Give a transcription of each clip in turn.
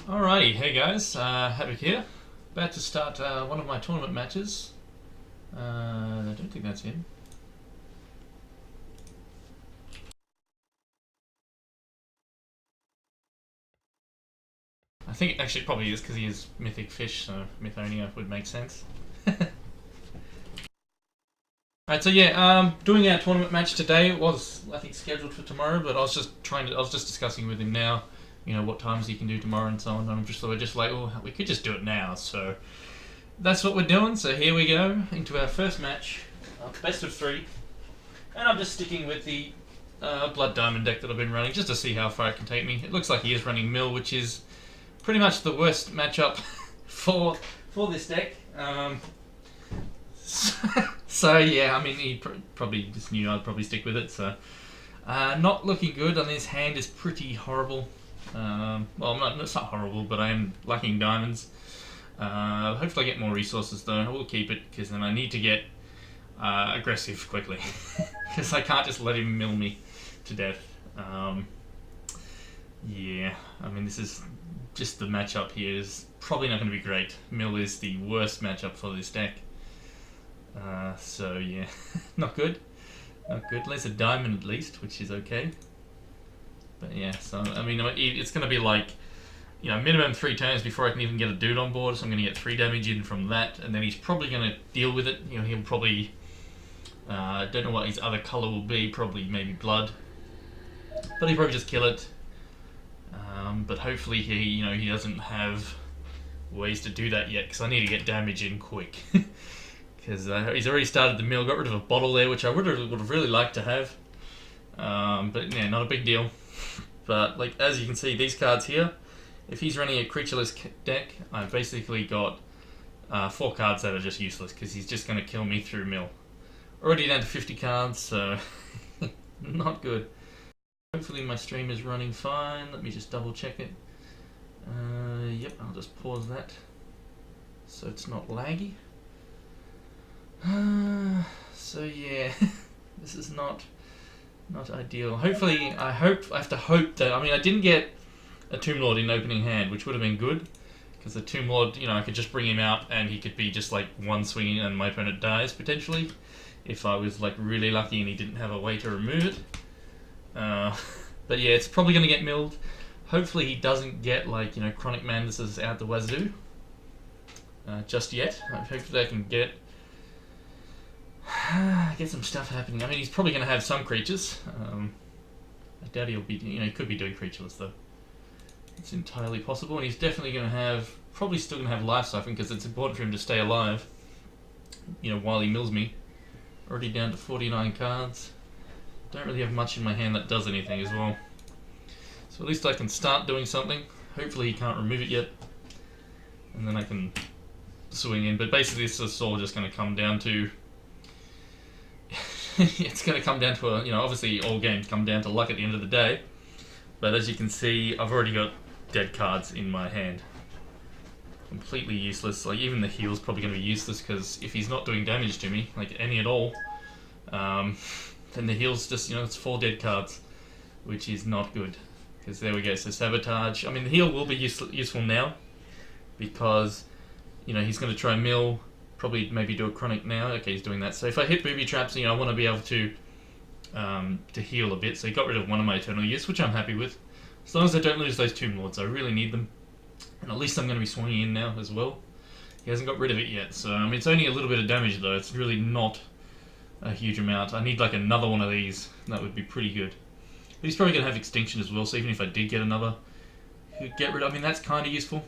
Alrighty, hey guys, Hadwick here. About to start one of my tournament matches. I don't think that's him. I think actually it probably is because he is mythic fish, so Mythonia would make sense. Alright, so yeah, doing our tournament match today. It was, I think, scheduled for tomorrow, but I was just discussing with him now, you know, what times he can do tomorrow and so on. And we're just like, oh, we could just do it now. So that's what we're doing. So here we go into our first match, best of 3, and I'm just sticking with the Blood Diamond deck that I've been running just to see how far it can take me. It looks like he is running Mill, which is pretty much the worst matchup for this deck. So yeah, I mean, he probably just knew I'd probably stick with it. So not looking good. I mean, his hand is pretty horrible. Well, it's not horrible, but I am lacking diamonds. Hopefully I get more resources though. I will keep it because then I need to get aggressive quickly because I can't just let him mill me to death. Yeah, I mean, this is just the matchup here is probably not going to be great. Mill is the worst matchup for this deck. So yeah, not good. Not good. There's a diamond at least, which is okay. But yeah, so I mean, it's going to be like, you know, minimum 3 turns before I can even get a dude on board. So I'm going to get 3 damage in from that, and then he's probably going to deal with it. You know, he'll probably, don't know what his other color will be. Probably maybe blood, but he'll probably just kill it. But hopefully he doesn't have ways to do that yet, because I need to get damage in quick. Because he's already started the mill, got rid of a bottle there, which I would have really liked to have. But yeah, not a big deal. But like, as you can see, these cards here, if he's running a creatureless deck, I've basically got 4 cards that are just useless, because he's just going to kill me through mill. Already down to 50 cards, so not good. Hopefully my stream is running fine. Let me just double check it. Yep, I'll just pause that so it's not laggy. So yeah, this is not ideal. Hopefully, I have to hope that, I mean, I didn't get a Tomb Lord in opening hand, which would have been good, because the Tomb Lord, you know, I could just bring him out and he could be just like one swing and my opponent dies potentially, if I was like really lucky and he didn't have a way to remove it. But yeah, it's probably going to get milled. Hopefully he doesn't get, like, you know, Chronic Manduses out the wazoo just yet. Hopefully I can get some stuff happening. I mean, he's probably going to have some creatures. I doubt he'll be, you know, he could be doing creatureless though. It's entirely possible, and he's definitely going to have, probably still going to have Life Siphon, because it's important for him to stay alive, you know, while he mills me. Already down to 49 cards. Don't really have much in my hand that does anything as well. So at least I can start doing something. Hopefully he can't remove it yet, and then I can swing in. But basically this is all just going to come down to it's going to come down to a, you know, obviously all games come down to luck at the end of the day. But as you can see, I've already got dead cards in my hand. Completely useless. Like, even the heal's probably going to be useless, because if he's not doing damage to me, like any at all, then the heal's just, you know, it's 4 dead cards, which is not good. Because there we go, so Sabotage. I mean, the heal will be useful now, because, you know, he's going to try mill, probably maybe do a chronic now. Okay, he's doing that. So if I hit booby traps, you know, I want to be able to heal a bit. So he got rid of one of my Eternal Use, which I'm happy with. As long as I don't lose those Tomb Lords, I really need them. And at least I'm going to be swinging in now as well. He hasn't got rid of it yet, so I mean, it's only a little bit of damage though. It's really not a huge amount. I need like another one of these. That would be pretty good. But he's probably going to have Extinction as well, so even if I did get another, he'd get rid of, I mean, that's kind of useful.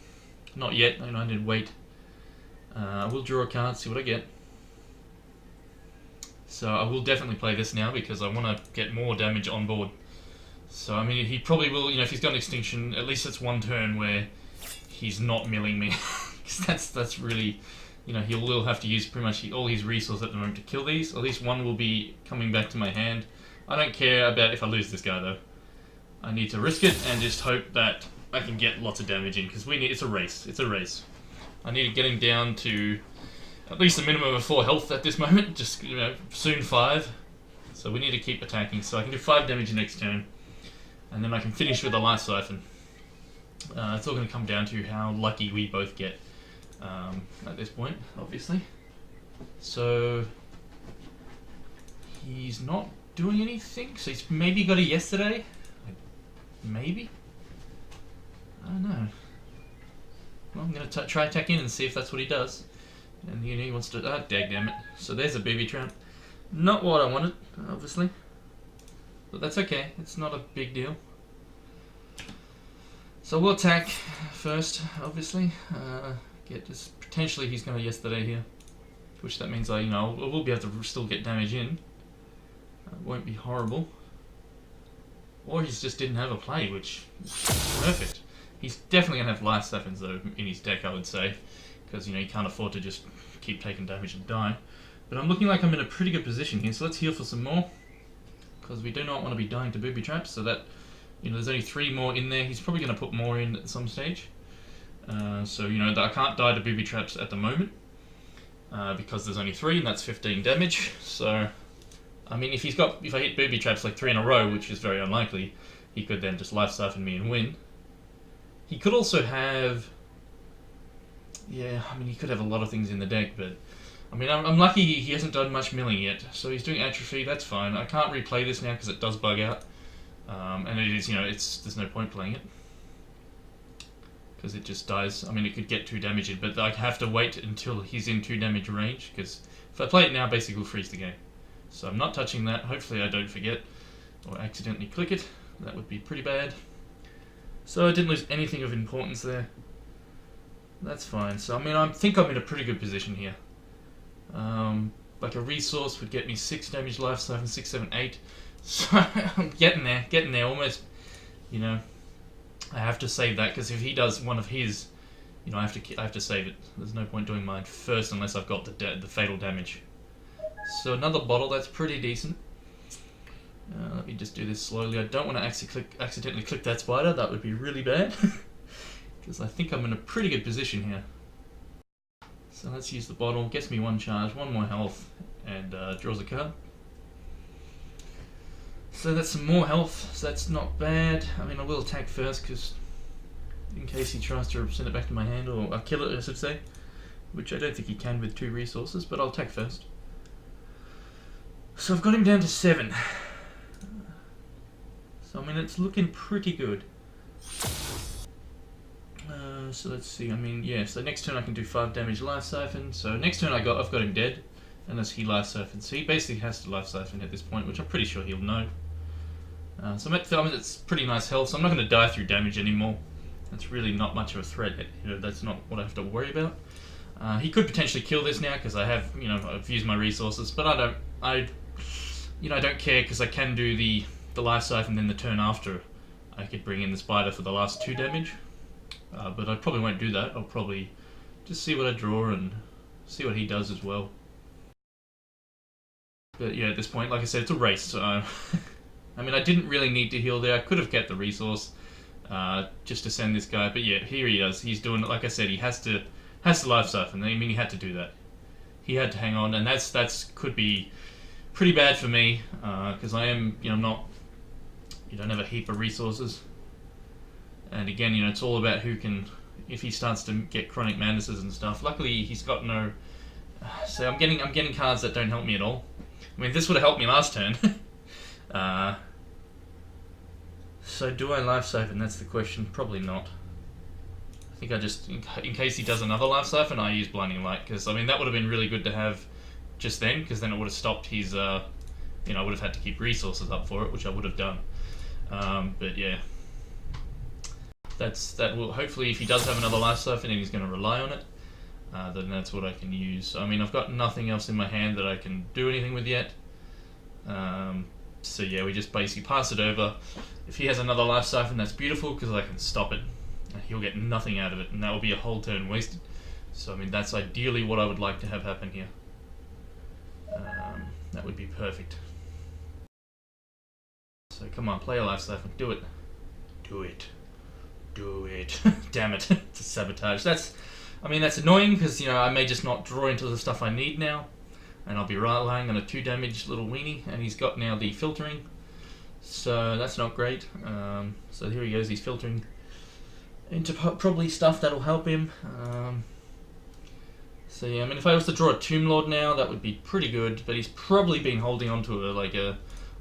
Not yet, I need to wait. I will draw a card, see what I get. So I will definitely play this now, because I want to get more damage on board. So I mean, he probably will, you know, if he's got an Extinction, at least it's one turn where he's not milling me. Because that's really, you know, he will have to use pretty much all his resources at the moment to kill these. At least one will be coming back to my hand. I don't care about if I lose this guy though. I need to risk it and just hope that I can get lots of damage in, because it's a race. It's a race. I need to get him down to at least a minimum of 4 health at this moment. Just, you know, soon 5. So we need to keep attacking. So I can do 5 damage next turn, and then I can finish with a Life Siphon. It's all going to come down to how lucky we both get at this point, obviously. So he's not doing anything, so he's maybe got a yesterday. Maybe? I don't know. Well, I'm going to try attack in and see if that's what he does. And he wants to... Ah, dagdammit. So there's a booby trap. Not what I wanted, obviously. But that's okay. It's not a big deal. So we'll attack first, obviously. Get this... Potentially he's going to yesterday here. Which that means we'll be able to still get damage in. It won't be horrible. Or he just didn't have a play, which is perfect. He's definitely going to have life siphons though in his deck, I would say. Because, he can't afford to just keep taking damage and die. But I'm looking like I'm in a pretty good position here, so let's heal for some more. Because we do not want to be dying to booby traps, so that, there's only 3 more in there. He's probably going to put more in at some stage. So, I can't die to booby traps at the moment. Because there's only 3, and that's 15 damage. So, I mean, if I hit booby traps like 3 in a row, which is very unlikely, he could then just life siphon me and win. He could also have... Yeah, I mean, he could have a lot of things in the deck, but... I mean, I'm lucky he hasn't done much milling yet, so he's doing atrophy, that's fine. I can't replay this now because it does bug out. And it is, there's no point playing it. Because it just dies. I mean, it could get 2 damage in, but I have to wait until he's in 2 damage range, because if I play it now, basically we'll freeze the game. So I'm not touching that. Hopefully I don't forget or accidentally click it. That would be pretty bad. So I didn't lose anything of importance there. That's fine. So I mean, I think I'm in a pretty good position here. Like a resource would get me 6 damage life siphon, 6, 7, 8. So I'm getting there almost. I have to save that because if he does one of his, I have to save it. There's no point doing mine first unless I've got the fatal damage. So another bottle, that's pretty decent. Let me just do this slowly. I don't want to accidentally click that spider. That would be really bad. Because I think I'm in a pretty good position here. So let's use the bottle. Gets me 1 charge, 1 more health, and draws a card. So that's some more health. So that's not bad. I mean, I will attack first because in case he tries to send it back to my hand, or kill it, I should say. Which I don't think he can with 2 resources, but I'll attack first. So I've got him down to 7. So I mean, it's looking pretty good. So let's see. I mean, yeah. So next turn I can do 5 damage life siphon. So next turn I've got him dead, unless he life siphons. So he basically has to life siphon at this point, which I'm pretty sure he'll know. So I'm at it's pretty nice health. So I'm not going to die through damage anymore. That's really not much of a threat. That's not what I have to worry about. He could potentially kill this now because I have, I've used my resources, but I don't care because I can do the life siphon. Then the turn after, I could bring in the spider for the last 2 damage. But I probably won't do that. I'll probably just see what I draw and see what he does as well. But yeah, at this point, like I said, it's a race. So I mean, I didn't really need to heal there. I could have kept the resource just to send this guy. But yeah, here he is. He's doing it. Like I said, he has to life siphon. I mean, he had to do that. He had to hang on, and that's could be pretty bad for me because I am, not. You don't have a heap of resources. And again, it's all about who can, if he starts to get chronic madnesses and stuff. Luckily, he's got no. So I'm getting cards that don't help me at all. I mean, this would have helped me last turn. So do I life siphon? That's the question. Probably not. I think I just, in case he does another life siphon, I use blinding light because I mean that would have been really good to have just then because then it would have stopped his. I would have had to keep resources up for it, which I would have done. But yeah. That will hopefully, if he does have another life siphon and he's going to rely on it, then that's what I can use. I mean, I've got nothing else in my hand that I can do anything with yet. So yeah, we just basically pass it over. If he has another life siphon, that's beautiful because I can stop it. And he'll get nothing out of it, and that will be a whole turn wasted. So I mean, that's ideally what I would like to have happen here. That would be perfect. So come on, play a life siphon. Do it. Do it. Do it. Damn it. It's a sabotage. That's annoying because, I may just not draw into the stuff I need now. And I'll be relying on a 2 damage little weenie. And he's got now the filtering. So that's not great. So here he goes. He's filtering. into probably stuff that'll help him. So yeah, I mean, if I was to draw a Tomb Lord now, that would be pretty good. But he's probably been holding onto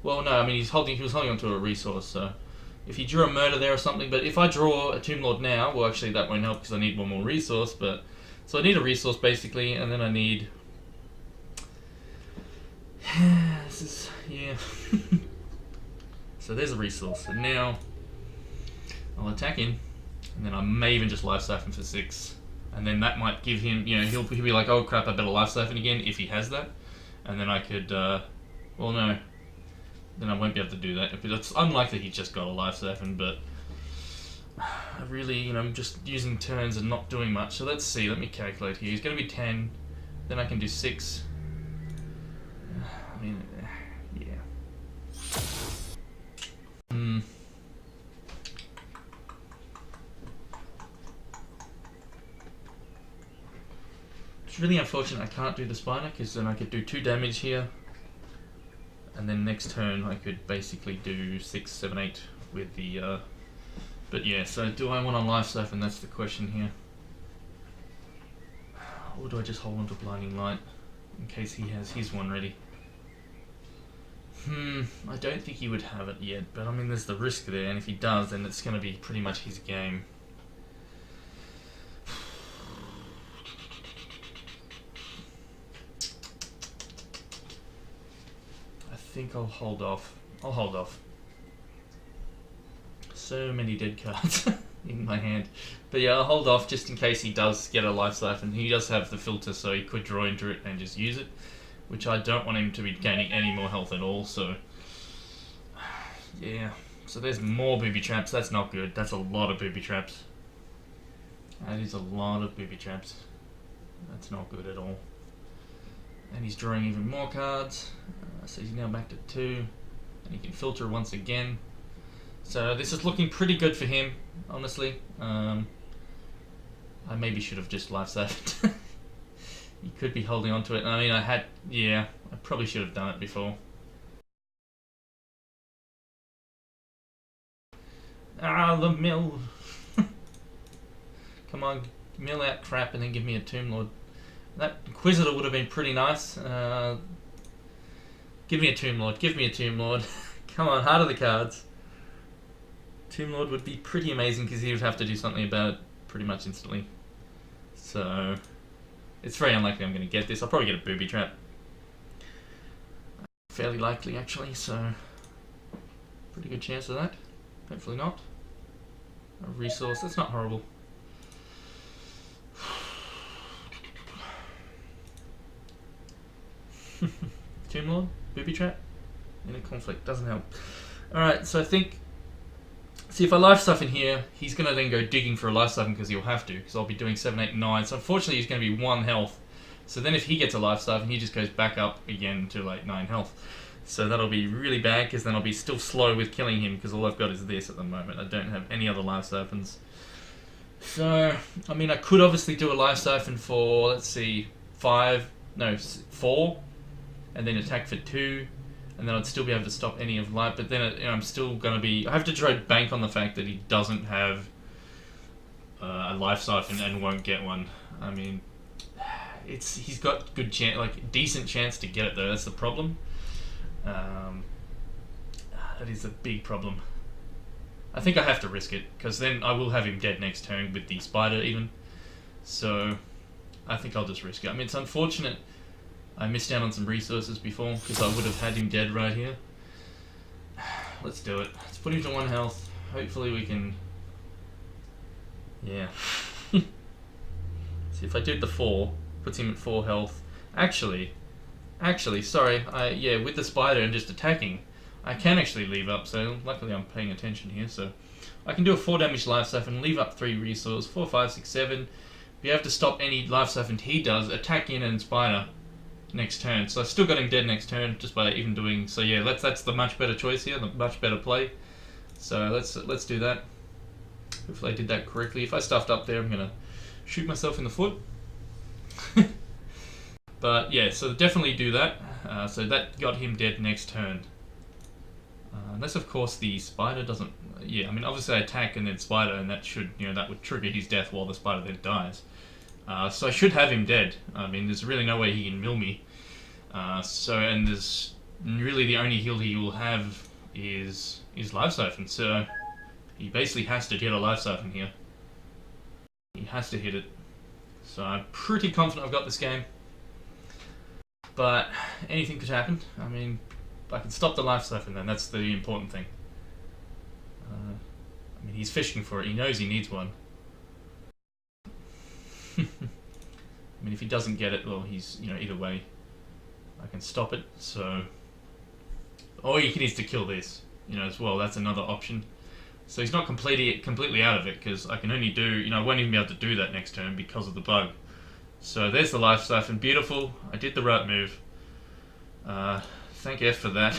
well, no, I mean he was holding onto a resource. So if he drew a murder there or something, but if I draw a Tomb Lord now, well, actually that won't help because I need one more resource. But so I need a resource basically, and then I need. This is yeah. So there's a resource. So now I'll attack him, and then I may even just life siphon for 6. And then that might give him, he'll be like, oh crap, I better life siphon again if he has that. And then I could, well no, then I won't be able to do that. But it's unlikely he just got a life siphon, but I really, I'm just using turns and not doing much. So let's see, let me calculate here. He's going to be 10, then I can do 6. I mean, yeah. It's really unfortunate I can't do the spider, because then I could do 2 damage here, and then next turn I could basically do 6, 7, 8 with the, but yeah, so do I want to life siphon? That's the question here. Or do I just hold on to Blinding Light, in case he has his one ready? I don't think he would have it yet, but I mean there's the risk there, and if he does, then it's going to be pretty much his game. I think I'll hold off. So many dead cards in my hand. But yeah, I'll hold off just in case he does get a life siphon. He does have the filter, so he could draw into it and just use it, which I don't want him to be gaining any more health at all, so yeah. So there's more booby traps. That's not good. That's a lot of booby traps. That is a lot of booby traps. That's not good at all. And he's drawing even more cards, so he's now back to 2, and he can filter once again. So this is looking pretty good for him, honestly. I maybe should have just life siphoned. He could be holding on to it. I mean, I probably should have done it before. Ah, the mill. Come on, mill out crap and then give me a Tomb Lord. That Inquisitor would have been pretty nice. Give me a Tomb Lord. Give me a Tomb Lord. Come on, heart of the cards. Tomb Lord would be pretty amazing because he would have to do something about it pretty much instantly. So it's very unlikely I'm going to get this. I'll probably get a booby trap. Fairly likely, actually, so pretty good chance of that. Hopefully not. A resource. That's not horrible. Tomb Lord, booby trap, in a conflict, doesn't help. Alright, so I think, see if I life siphon here, he's going to then go digging for a life siphon because he'll have to, because I'll be doing 7, 8, 9, so unfortunately he's going to be 1 health. So then if he gets a life siphon, he just goes back up again to like 9 health. So that'll be really bad, because then I'll be still slow with killing him, because all I've got is this at the moment. I don't have any other life siphons. So, I mean, I could obviously do a life siphon for, let's see, 4, and then attack for 2, and then I'd still be able to stop any of light, but then I'm still going to be... I have to try bank on the fact that he doesn't have a life siphon and won't get one. I mean, he's got good chance, like decent chance to get it though, that's the problem. That is a big problem. I think I have to risk it, because then I will have him dead next turn with the spider even. So I think I'll just risk it. I mean, it's unfortunate I missed out on some resources before, because I would have had him dead right here. Let's do it. Let's put him to 1 health. Hopefully we can... Yeah. See, if I did the 4, puts him at 4 health. Actually, sorry. Yeah, with the spider and just attacking, I can actually leave up, so luckily I'm paying attention here, so I can do a 4 damage life siphon, leave up 3 resource, 4, 5, 6, 7. Be able to stop any life siphon he does, attack in and spider next turn. So I still got him dead next turn just by even doing, so yeah, that's the much better choice here, the much better play. So let's do that. Hopefully I did that correctly. If I stuffed up there, I'm gonna shoot myself in the foot. But yeah, so definitely do that. So that got him dead next turn. Unless, of course, the spider doesn't... Yeah, I mean, obviously I attack and then spider, and that should, that would trigger his death while the spider then dies. So I should have him dead. I mean, there's really no way he can mill me. And there's really the only heal he will have is Life Siphon, so he basically has to get a Life Siphon here. He has to hit it. So I'm pretty confident I've got this game. But anything could happen. I mean, I can stop the Life Siphon then, that's the important thing. I mean, he's fishing for it, he knows he needs one. I mean, if he doesn't get it, well, he's, either way, I can stop it, so... Or he needs to kill this, as well, that's another option. So he's not completely out of it, because I can only do, I won't even be able to do that next turn because of the bug. So there's the Life Siphon, beautiful, I did the right move. Thank F for that.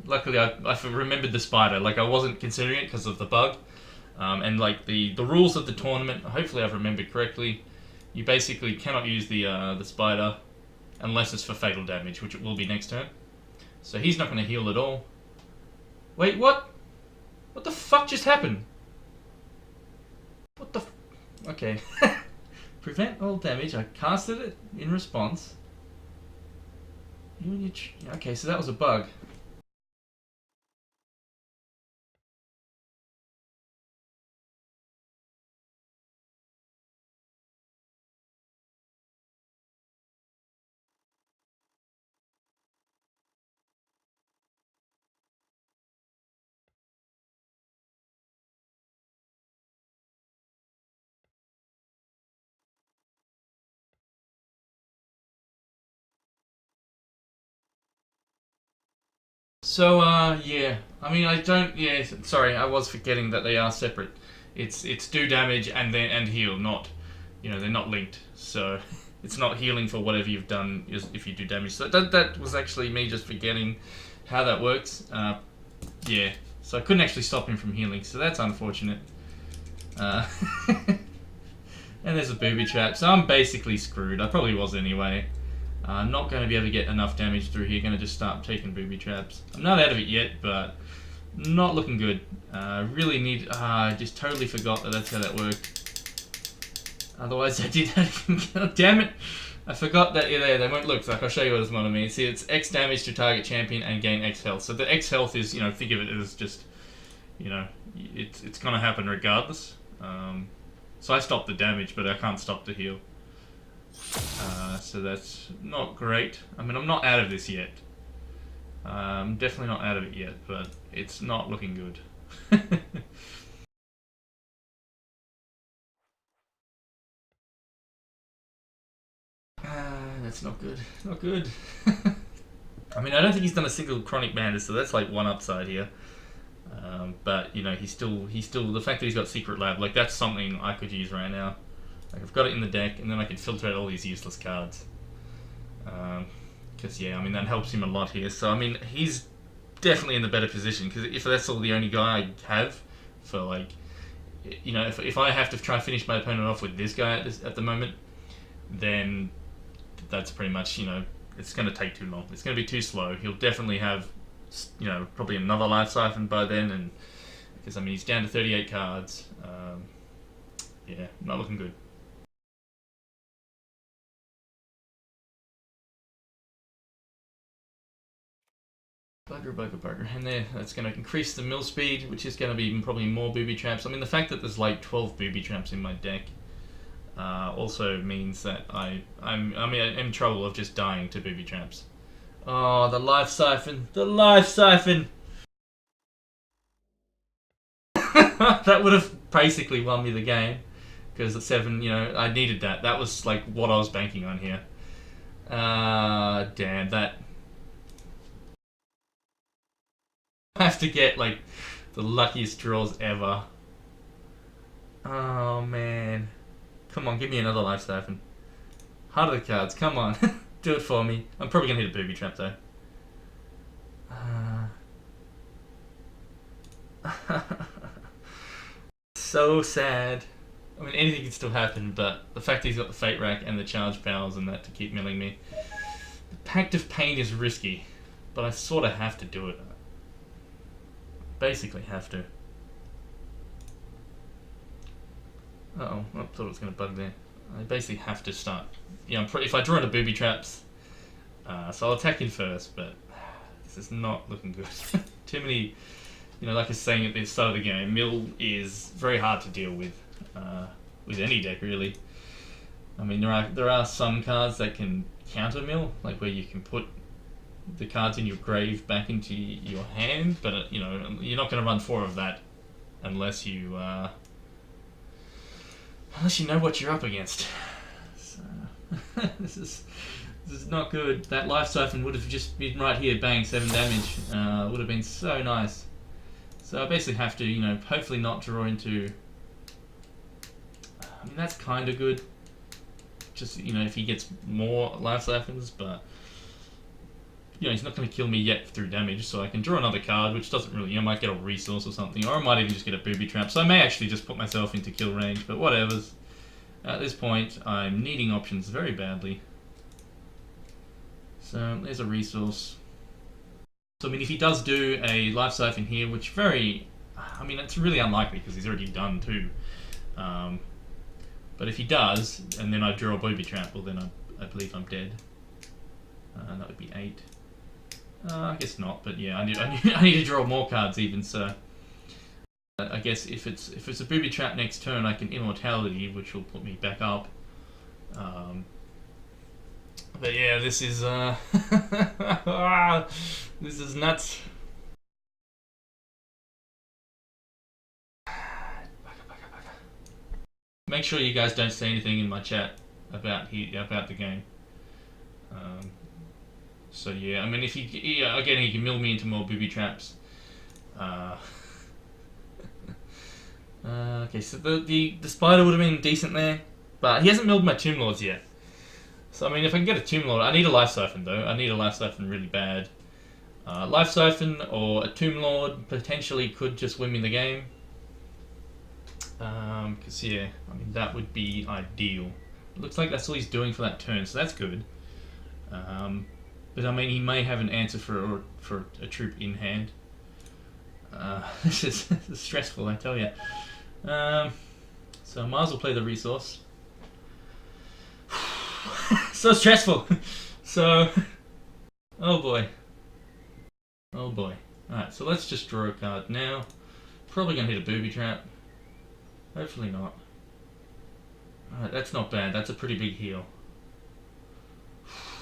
Luckily I remembered the spider, like I wasn't considering it because of the bug. And like the rules of the tournament, hopefully I've remembered correctly, you basically cannot use the spider unless it's for fatal damage, which it will be next turn. So he's not going to heal at all. Wait, what? What the fuck just happened? What the okay. Prevent all damage, I casted it in response. Okay, so that was a bug. So, yeah. I mean, sorry, I was forgetting that they are separate. It's do damage and heal, not, they're not linked. So, it's not healing for whatever you've done if you do damage. So that was actually me just forgetting how that works. Yeah. So I couldn't actually stop him from healing, so that's unfortunate. And there's a booby trap, so I'm basically screwed. I probably was anyway. I'm not going to be able to get enough damage through here. Going to just start taking booby traps. I'm not out of it yet, but not looking good. Really need... I just totally forgot that that's how that worked. Otherwise I did... God damn it! I forgot that they won't look. Like, I'll show you what this model means. See, it's X damage to target champion and gain X health. So the X health is, think of it as just, it's going to happen regardless. So I stopped the damage, but I can't stop the heal. So that's not great. I mean, I'm not out of this yet. I'm definitely not out of it yet, but it's not looking good. That's not good. Not good. I mean, I don't think he's done a single chronic bandit, so that's like one upside here. But he's still the fact that he's got secret lab, like that's something I could use right now. Like I've got it in the deck, and then I can filter out all these useless cards. Because yeah, I mean that helps him a lot here. So I mean he's definitely in the better position because if that's all the only guy I have for like, if I have to try and finish my opponent off with this guy at the moment, then that's pretty much it's going to take too long. It's going to be too slow. He'll definitely have probably another Life Siphon by then, and because I mean he's down to 38 cards. Yeah, not looking good. Bugger. And there, that's going to increase the mill speed, which is going to be probably more booby traps. I mean, the fact that there's like 12 booby traps in my deck also means that I'm in trouble of just dying to booby traps. Oh, the Life Siphon! The Life Siphon! That would have basically won me the game. Because at 7, I needed that. That was like what I was banking on here. Damn, that... I have to get like the luckiest draws ever. Oh man. Come on, give me another Life Siphon. Heart of the cards, come on. Do it for me. I'm probably gonna hit a booby trap though. So sad. I mean, anything can still happen, but the fact that he's got the Fate Rack and the charge powers and that to keep milling me. The Pact of Pain is risky, but I sort of have to do it. basically have to. Uh-oh, I thought it was going to bug there. I basically have to start. Yeah, if I draw into booby traps, so I'll attack in first, but this is not looking good. Too many, like I was saying at the start of the game, mill is very hard to deal with any deck really. I mean, there are some cards that can counter mill, like where you can put the cards in your grave back into your hand, but you're not going to run 4 of that unless you know what you're up against. So this is not good. That life siphon would have just been right here, bang, 7 damage. Would have been so nice. So I basically have to, hopefully not draw into. I mean, that's kind of good. Just if he gets more life siphons, but he's not going to kill me yet through damage, so I can draw another card, which doesn't really, I might get a resource or something, or I might even just get a booby trap, so I may actually just put myself into kill range, but whatevers. At this point, I'm needing options very badly. So, there's a resource. So, I mean, if he does do a life siphon here, which it's really unlikely, because he's already done 2. But if he does, and then I draw a booby trap, well then I believe I'm dead. That would be 8. I guess not, but yeah, I need to draw more cards even, so I guess if it's a booby trap next turn, I can immortality, which will put me back up. But yeah, this is this is nuts. Make sure you guys don't say anything in my chat about the game. So yeah, I mean, if he can mill me into more booby traps. Okay, so the spider would have been decent there, but he hasn't milled my Tomb Lords yet. So I mean, if I can get a Tomb Lord, I need a life siphon though. I need a life siphon really bad. Life siphon or a Tomb Lord potentially could just win me the game. Because yeah, I mean that would be ideal. It looks like that's all he's doing for that turn, so that's good. But I mean, he may have an answer for a troop in hand. This is stressful, I tell you. So I might as well play the resource. So stressful. So, oh boy. Alright, so let's just draw a card now. Probably gonna hit a booby trap. Hopefully not. Alright, that's not bad. That's a pretty big heal.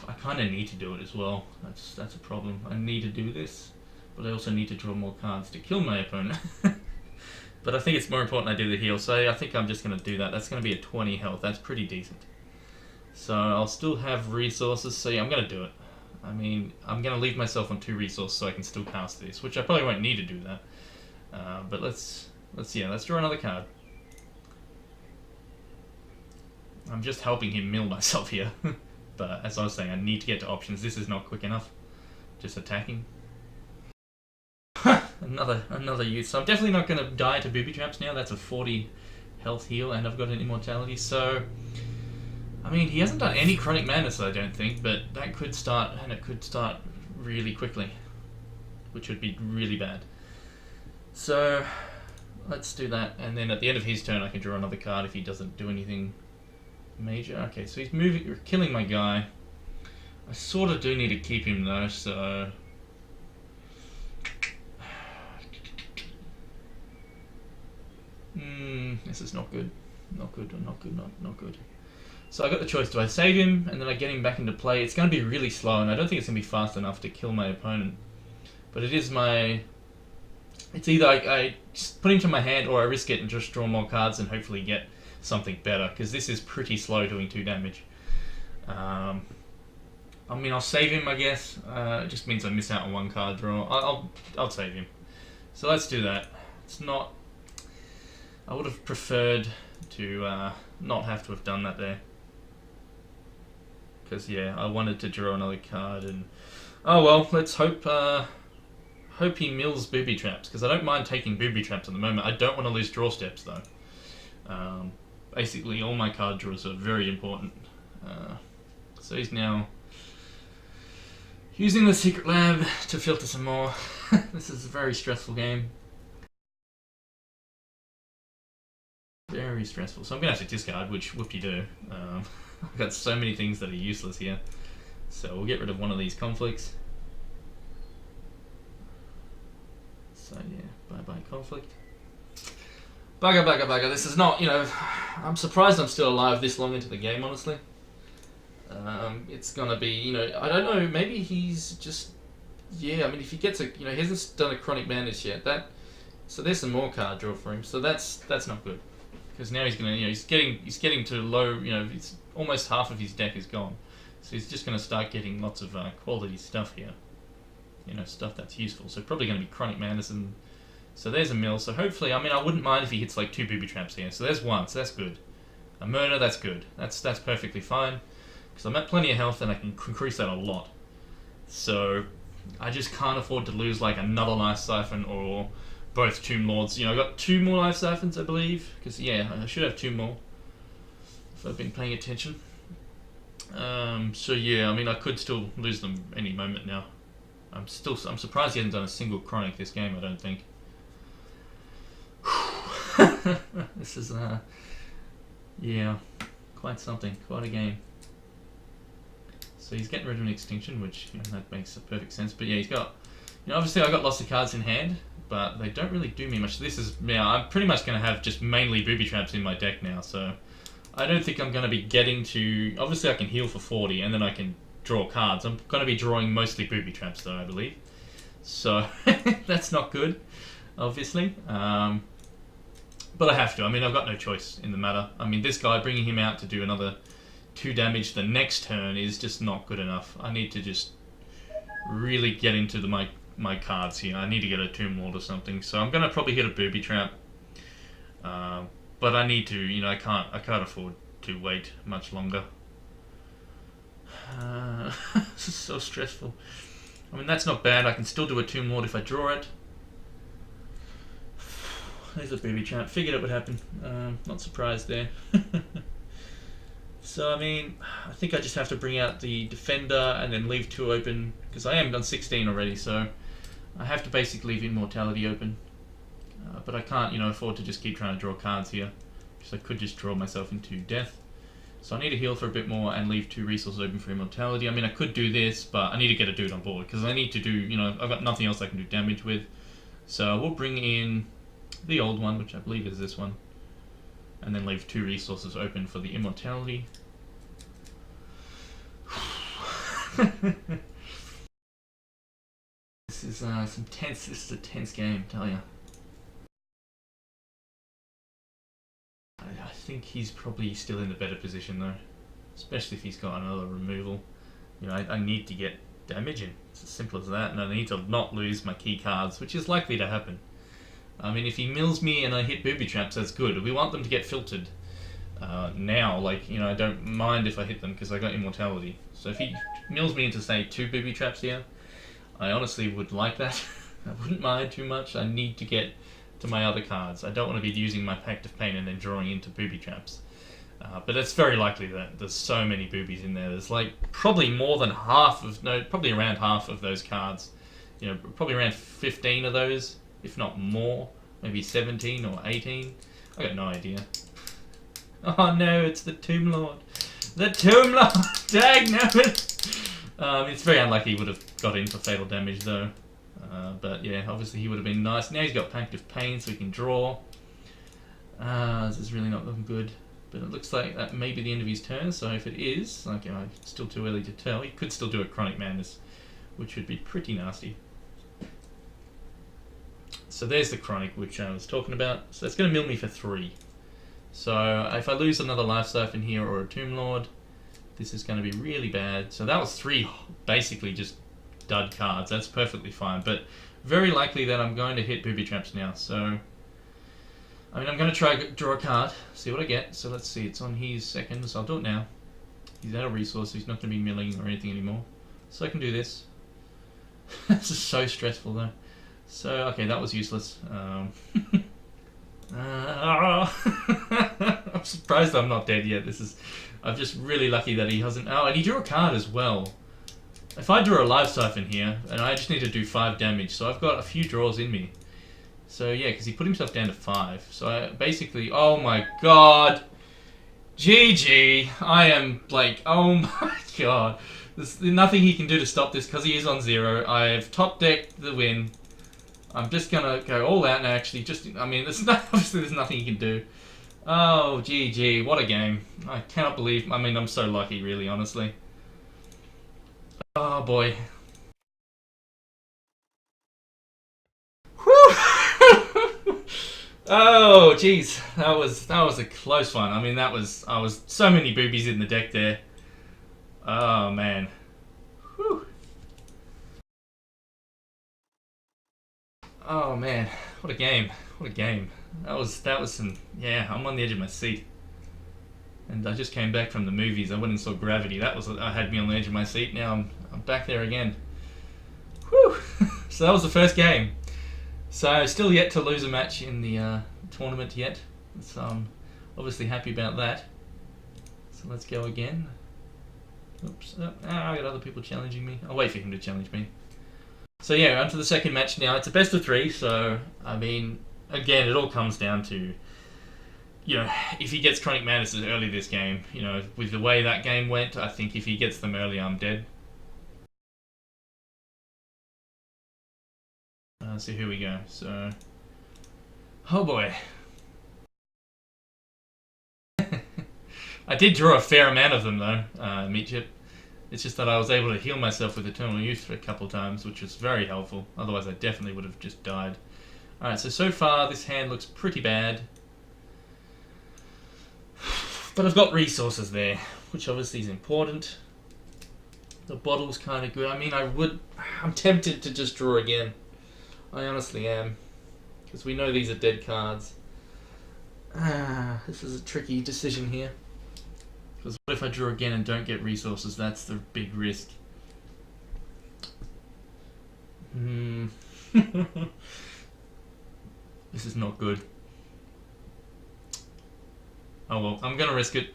I kind of need to do it as well. That's a problem. I need to do this, but I also need to draw more cards to kill my opponent. But I think it's more important I do the heal, so I think I'm just going to do that. That's going to be a 20 health. That's pretty decent. So I'll still have resources, so yeah, I'm going to do it. I mean, I'm going to leave myself on 2 resources so I can still cast this, which I probably won't need to do that. But let's draw another card. I'm just helping him mill myself here. But as I was saying, I need to get to options. This is not quick enough. Just attacking. another use. So I'm definitely not going to die to booby traps now. That's a 40 health heal, and I've got an immortality. So, I mean, he hasn't done any chronic madness, I don't think, but that could start, and it could start really quickly, which would be really bad. So, let's do that, and then at the end of his turn, I can draw another card if he doesn't do anything major. Okay, so he's killing my guy. I sort of do need to keep him though, so this is not good. Not good. So I got the choice: do I save him and then I get him back into play? It's going to be really slow, and I don't think it's going to be fast enough to kill my opponent. But it is my. It's either I just put him to my hand, or I risk it and just draw more cards and hopefully get something better, because this is pretty slow doing 2 damage. I mean, I'll save him, I guess. It just means I miss out on 1 card draw. I'll save him. So let's do that. It's not. I would have preferred to not have to have done that there, because yeah, I wanted to draw another card, and oh well. Let's hope he mills booby traps, because I don't mind taking booby traps at the moment. I don't want to lose draw steps though. Basically, all my card draws are very important. So he's now using the secret lab to filter some more. This is a very stressful game. Very stressful. So I'm going to have to discard, which whoop-de-doo. I've got so many things that are useless here. So we'll get rid of one of these conflicts. So yeah, bye-bye conflict. Bugger, bugger, bugger. This is not, you know, I'm surprised I'm still alive this long into the game, honestly. It's going to be, you know, I don't know, maybe he's just, yeah, I mean, if he gets a, you know, he hasn't done a chronic madness yet. So there's some more card draw for him. So that's not good. Because now he's going to, you know, he's getting to low, you know, it's almost half of his deck is gone. So he's just going to start getting lots of quality stuff here. You know, stuff that's useful. So probably going to be chronic madness, and so there's a mill. So hopefully, I mean, I wouldn't mind if he hits like 2 booby traps here. So there's one, so that's good. A murder, that's good. That's perfectly fine. Because I'm at plenty of health and I can increase that a lot. So I just can't afford to lose like another life siphon or both Tomb Lords. You know, I got 2 more life siphons, I believe. Because yeah, I should have 2 more if I've been paying attention. So yeah, I mean, I could still lose them any moment now. I'm surprised he hasn't done a single chronic this game, I don't think. This is yeah, quite something, quite a game. So he's getting rid of an extinction, which, you know, that makes perfect sense. But yeah, he's got, you know, obviously I got lots of cards in hand, but they don't really do me much. This is, yeah, I'm pretty much going to have just mainly booby traps in my deck now, so I don't think I'm going to be getting to, obviously I can heal for 40 and then I can draw cards. I'm going to be drawing mostly booby traps though, I believe. So that's not good, obviously. But I have to. I mean, I've got no choice in the matter. I mean, this guy, bringing him out to do another 2 damage the next turn is just not good enough. I need to just really get into my cards here. I need to get a Tomb Lord or something. So I'm going to probably hit a booby trap. But I need to, you know, I can't afford to wait much longer. This is so stressful. I mean, that's not bad. I can still do a Tomb Lord if I draw it. There's a booby trap. Figured it would happen. Not surprised there. So, I mean, I think I just have to bring out the Defender and then leave 2 open, because I am on 16 already, so I have to basically leave Immortality open. But I can't, you know, afford to just keep trying to draw cards here, because I could just draw myself into death. So I need to heal for a bit more and leave 2 resources open for Immortality. I mean, I could do this, but I need to get a dude on board, because I need to do, you know, I've got nothing else I can do damage with. So we'll bring in the old one, which I believe is this one, and then leave 2 resources open for the Immortality. This is this is a tense game, I tell ya. I think he's probably still in the better position though, especially if he's got another removal. You know, I need to get damage in. It's as simple as that, and I need to not lose my key cards, which is likely to happen. I mean, if he mills me and I hit booby traps, that's good. We want them to get filtered now. Like, you know, I don't mind if I hit them because I got Immortality. So if he mills me into, say, 2 booby traps here, I honestly would like that. I wouldn't mind too much. I need to get to my other cards. I don't want to be using my Pact of Pain and then drawing into booby traps. But it's very likely that there's so many boobies in there. There's like probably more than half of, no, probably around half of those cards. You know, probably around 15 of those, if not more. Maybe 17 or 18. I got no idea. Oh no, it's the Tomb Lord. The Tomb Lord! Dag no! It's very unlikely he would have got in for fatal damage though. But yeah, obviously he would have been nice. Now he's got Pact of Pain, so he can draw. This is really not looking good. But it looks like that may be the end of his turn, so if it is, like, you know, it's still too early to tell. He could still do a Chronic Madness, which would be pretty nasty. So there's the Chronic, which I was talking about. So it's going to mill me for 3. So if I lose another Life Siphon here or a Tomb Lord, this is going to be really bad. So that was 3 basically just dud cards. That's perfectly fine. But very likely that I'm going to hit booby traps now. So, I mean, I'm going to try draw a card, see what I get. So let's see, it's on his second, so I'll do it now. He's out of resources, he's not going to be milling or anything anymore. So I can do this. This is so stressful though. So, okay, that was useless. I'm surprised I'm not dead yet. I'm just really lucky that he hasn't. Oh, and he drew a card as well. If I draw a Life Siphon here, and I just need to do 5 damage, so I've got a few draws in me. So yeah, because he put himself down to 5. So I basically, oh my god, GG. I am like, oh my god. There's nothing he can do to stop this because he is on 0. I've top decked the win. I'm just gonna go all out now. Actually, I mean, obviously there's nothing he can do. Oh, GG, what a game. I cannot believe, I mean, I'm so lucky, really, honestly. Oh, boy. Whew! Oh, jeez, that was a close one. I mean, I was so many boobies in the deck there. Oh, man. Whew. Oh, man, what a game. What a game. That was some, yeah, I'm on the edge of my seat. And I just came back from the movies. I went and saw Gravity. That had me on the edge of my seat. Now I'm back there again. Whew! So that was the first game. So still yet to lose a match in the tournament yet. So I'm obviously happy about that. So let's go again. Oops. Oh, I got other people challenging me. I'll wait for him to challenge me. So yeah, on to the second match now. It's a best of 3. So I mean, again, it all comes down to, you know, if he gets Chronic Madnesses early this game, you know, with the way that game went, I think if he gets them early, I'm dead. So here we go. So, oh boy. I did draw a fair amount of them though, Meat Chip. It's just that I was able to heal myself with Eternal Youth for a couple of times, which was very helpful. Otherwise I definitely would have just died. Alright, so far this hand looks pretty bad. But I've got resources there, which obviously is important. The bottle's kind of good. I mean, I'm tempted to just draw again. I honestly am. Because we know these are dead cards. This is a tricky decision here. Because what if I draw again and don't get resources? That's the big risk. This is not good. Oh well, I'm gonna risk it.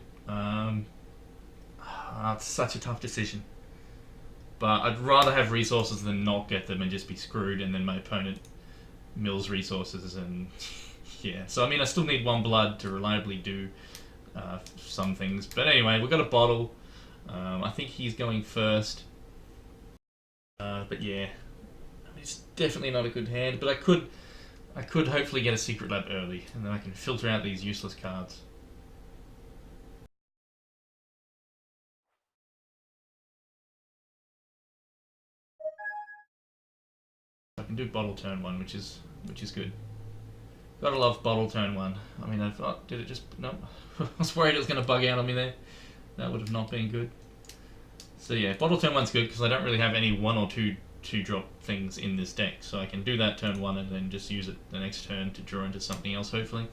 It's such a tough decision. But I'd rather have resources than not get them and just be screwed, and then my opponent mills resources and yeah. So I mean, I still need 1 blood to reliably do some things. But anyway, we've got a bottle. I think he's going first. But yeah, I mean, it's definitely not a good hand. But I could hopefully get a secret lab early, and then I can filter out these useless cards. I can do bottle turn 1, which is good. Gotta love bottle turn 1. I mean, did it just... No. I was worried it was going to bug out on me there. That would have not been good. So yeah, bottle turn 1's good because I don't really have any 1 or 2 drop things in this deck. So I can do that turn 1 and then just use it the next turn to draw into something else, hopefully.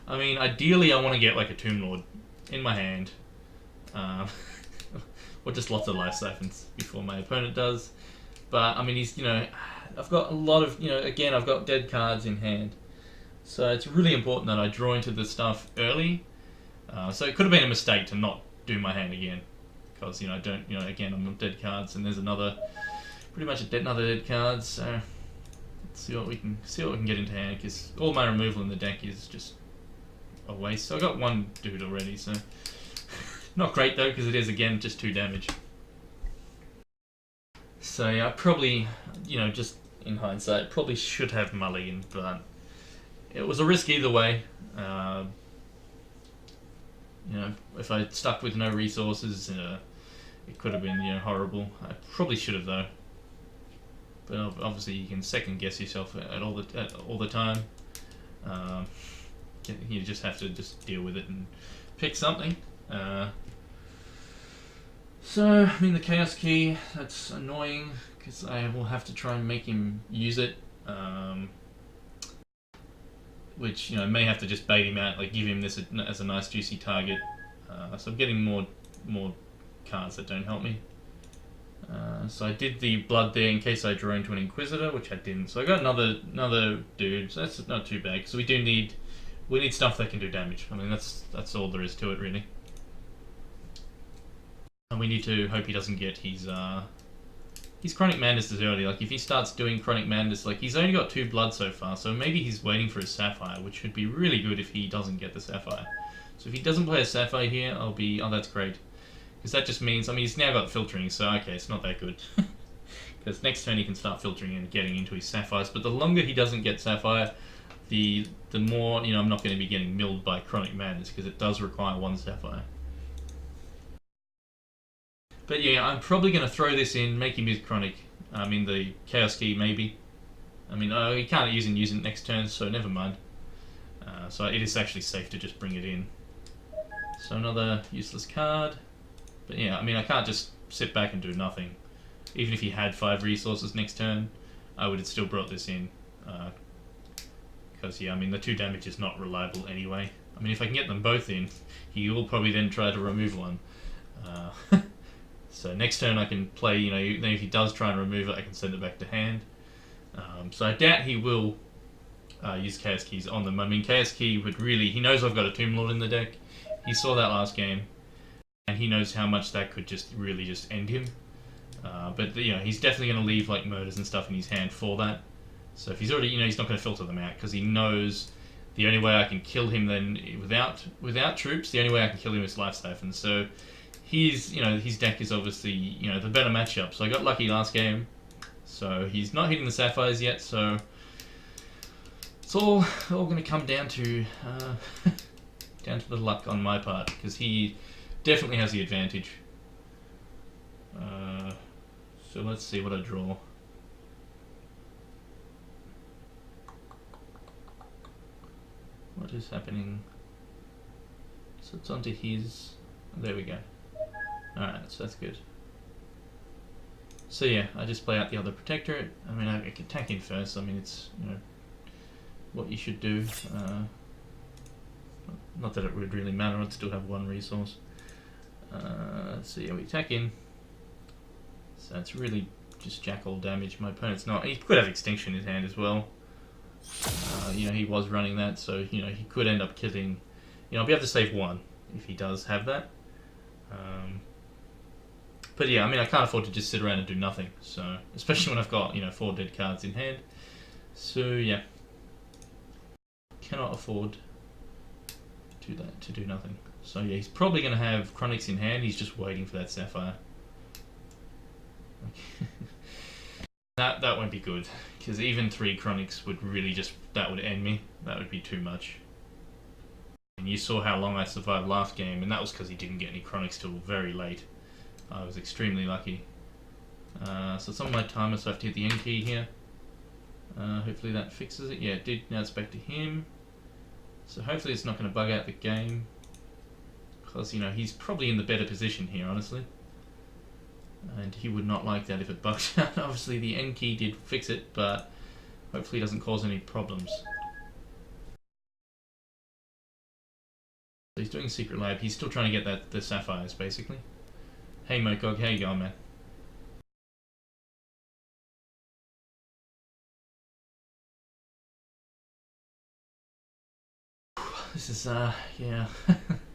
I mean, ideally I want to get like a Tomb Lord in my hand. Or just lots of life siphons before my opponent does. But, I mean, he's, you know... I've got a lot of, you know, again, I've got dead cards in hand. So it's really important that I draw into the stuff early. So it could have been a mistake to not do my hand again. Because, you know, again, I'm on dead cards and there's pretty much another dead card. So let's see what we can get into hand, because all my removal in the deck is just a waste. So I got 1 dude already, so not great though, because it is, again, just 2 damage. So yeah, I probably, you know, just in hindsight, probably should have mulligan, but it was a risk either way. You know, if I stuck with no resources, it could have been, you know, horrible. I probably should have though. But obviously, you can second guess yourself at all the time. You just have to just deal with it and pick something. So, I mean, the Chaos Key, that's annoying, because I will have to try and make him use it. Which, you know, may have to just bait him out, like give him this as a nice juicy target. So I'm getting more cards that don't help me. So I did the blood there in case I draw into an Inquisitor, which I didn't. So I got another dude, so that's not too bad, because we need stuff that can do damage. I mean, that's all there is to it, really. And we need to hope he doesn't get his he's Chronic Madness is early. Like if he starts doing Chronic Madness, like he's only got 2 blood so far, so maybe he's waiting for his Sapphire, which would be really good if he doesn't get the Sapphire. So if he doesn't play a Sapphire here, I'll be, oh that's great. Because that just means, I mean he's now got filtering, so okay, it's not that good. Because next turn he can start filtering and getting into his Sapphires, but the longer he doesn't get Sapphire, the more, you know, I'm not going to be getting milled by Chronic Madness, because it does require 1 Sapphire. But yeah, I'm probably going to throw this in, make him use Chronic. I mean, the Chaos Key, maybe. I mean, he can't use it next turn, so never mind. So it is actually safe to just bring it in. So another useless card. But yeah, I mean, I can't just sit back and do nothing. Even if he had 5 resources next turn, I would have still brought this in. Because, yeah, I mean, the 2 damage is not reliable anyway. I mean, if I can get them both in, he will probably then try to remove one. So next turn I can play, you know, if he does try and remove it, I can send it back to hand. So I doubt he will use Chaos Keys on them. I mean, Chaos Key would really, he knows I've got a Tomb Lord in the deck. He saw that last game, and he knows how much that could just really just end him. But, you know, he's definitely going to leave, like, murders and stuff in his hand for that. So if he's already, you know, he's not going to filter them out, because he knows the only way I can kill him then, without troops, the only way I can kill him is Life Siphon. So he's, you know, his deck is obviously, you know, the better matchup. So I got lucky last game. So he's not hitting the Sapphires yet, so it's all going to come down to down to the luck on my part, because he definitely has the advantage. So let's see what I draw. What is happening? So it's onto his. There we go. Alright, so that's good. So yeah, I just play out the other Protectorate. I mean, I can attack in first. I mean, it's, you know, what you should do. Not that it would really matter. I'd still have 1 resource. So yeah, we attack in. So it's really just jack-all damage. My opponent's not. He could have Extinction in his hand as well. You know, he was running that, so, you know, he could end up killing. You know, I'll be able to save 1 if he does have that. But yeah, I mean, I can't afford to just sit around and do nothing. So, especially when I've got, you know, 4 dead cards in hand. So yeah, cannot afford to do nothing. So yeah, he's probably going to have Chronics in hand. He's just waiting for that Sapphire. Okay. That won't be good, because even 3 Chronics would really just, that would end me. That would be too much. And you saw how long I survived last game, and that was because he didn't get any Chronics till very late. I was extremely lucky. So it's on my timer, so I have to hit the end key here. Hopefully that fixes it. Yeah, it did. Now it's back to him. So hopefully it's not going to bug out the game, because, you know, he's probably in the better position here, honestly. And he would not like that if it bugs out. Obviously the end key did fix it, but hopefully it doesn't cause any problems. So he's doing Secret Lab. He's still trying to get the Sapphires, basically. Hey Mokog, how you going, man? This is, yeah,